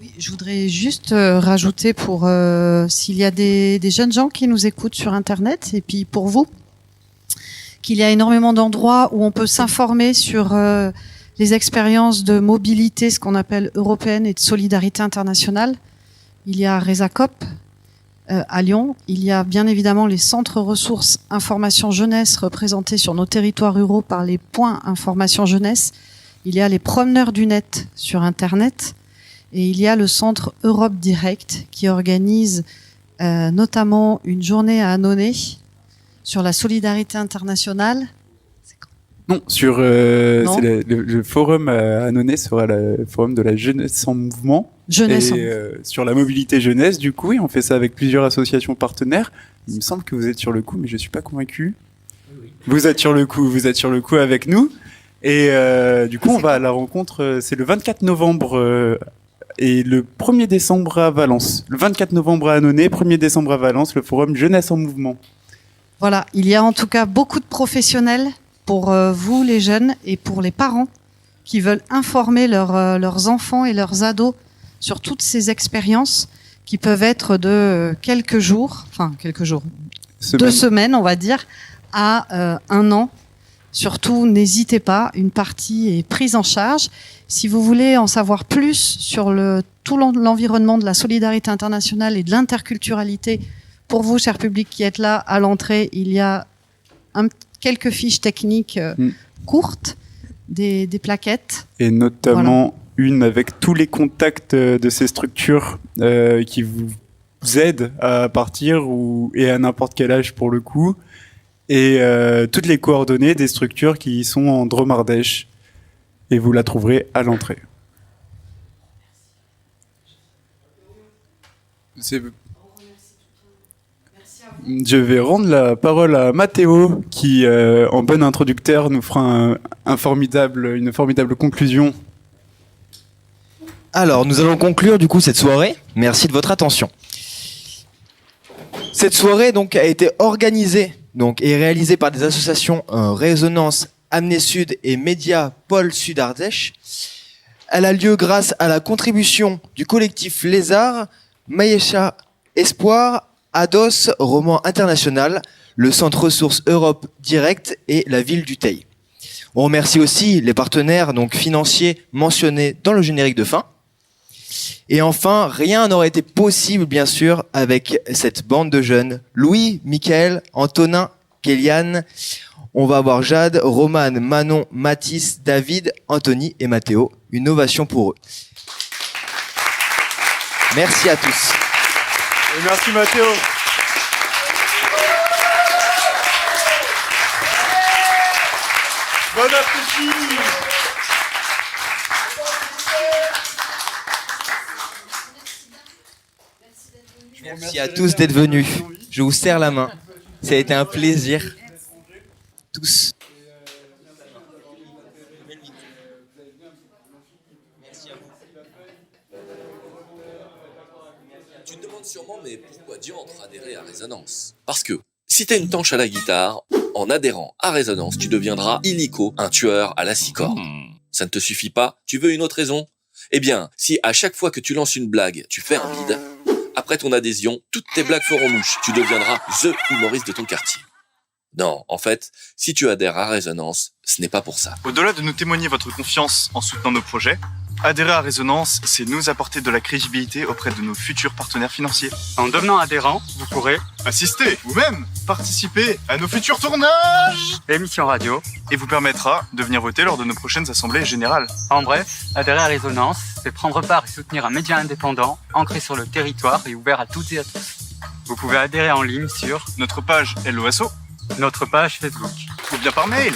Oui, je voudrais juste rajouter pour s'il y a des jeunes gens qui nous écoutent sur Internet, et puis pour vous, qu'il y a énormément d'endroits où on peut s'informer sur les expériences de mobilité, ce qu'on appelle européenne et de solidarité internationale. Il y a Resacop à Lyon. Il y a bien évidemment les centres ressources information jeunesse représentés sur nos territoires ruraux par les points information jeunesse. Il y a les promeneurs du net sur Internet. Et il y a le centre Europe Direct qui organise notamment une journée à Annonay sur la solidarité internationale. Non, sur Non. c'est le forum à Annonay sera le forum de la jeunesse en mouvement. Jeunesse en sur la mobilité jeunesse, du coup, et on fait ça avec plusieurs associations partenaires. Il me semble que vous êtes sur le coup, mais je suis pas convaincu. Vous êtes sur le coup avec nous. Et du coup, on va à la rencontre. C'est le 24 novembre et le 1er décembre à Valence. Le 24 novembre à Annonay, 1er décembre à Valence, le forum jeunesse en mouvement. Voilà, il y a en tout cas beaucoup de professionnels pour vous les jeunes et pour les parents qui veulent informer leurs enfants et leurs ados sur toutes ces expériences qui peuvent être de quelques jours, 2 semaines on va dire, à 1 an. Surtout, n'hésitez pas, une partie est prise en charge. Si vous voulez en savoir plus sur tout l'environnement de la solidarité internationale et de l'interculturalité, pour vous, cher public qui êtes là, à l'entrée, il y a quelques fiches techniques courtes, des plaquettes. Et notamment une avec tous les contacts de ces structures qui vous aident à partir et à n'importe quel âge pour le coup. Et toutes les coordonnées des structures qui sont en Dromardèche. Et vous la trouverez à l'entrée. Je vais rendre la parole à Mathéo qui, en bon introducteur, nous fera une formidable conclusion. Alors, nous allons conclure du coup cette soirée. Merci de votre attention. Cette soirée donc a été organisée et réalisée par des associations Résonance, Amnesty Sud et Média Pôle Sud Ardèche. Elle a lieu grâce à la contribution du collectif Lézard, Maïcha Espoir, Ados, Roman International, le Centre Ressources Europe Direct et la ville du Teil. On remercie aussi les partenaires financiers mentionnés dans le générique de fin. Et enfin, rien n'aurait été possible, bien sûr, avec cette bande de jeunes. Louis, Michael, Antonin, Kéliane. On va avoir Jade, Romane, Manon, Mathis, David, Anthony et Mathéo. Une ovation pour eux. Merci à tous. Et merci Mathéo. Bon appétit. Merci à tous d'être venus. Je vous serre la main. Ça a été un plaisir. Tous. Tu te demandes sûrement, mais pourquoi diantre adhérer à Résonance? Parce que si t'as une tanche à la guitare, en adhérant à Résonance, tu deviendras illico, un tueur à la scie cordes. Ça ne te suffit pas? Tu veux une autre raison? Eh bien, si à chaque fois que tu lances une blague, tu fais un bide, après ton adhésion, toutes tes blagues feront mouche. Tu deviendras THE humoriste de ton quartier. Non, en fait, si tu adhères à Résonance, ce n'est pas pour ça. Au-delà de nous témoigner votre confiance en soutenant nos projets, adhérer à Résonance, c'est nous apporter de la crédibilité auprès de nos futurs partenaires financiers. En devenant adhérent, vous pourrez assister vous-même, participer à nos futurs tournages, émissions radio, et vous permettra de venir voter lors de nos prochaines assemblées générales. En bref, adhérer à Résonance, c'est prendre part et soutenir un média indépendant, ancré sur le territoire et ouvert à toutes et à tous. Vous pouvez adhérer en ligne sur notre page LOSO, notre page Facebook. Ou bien par mail.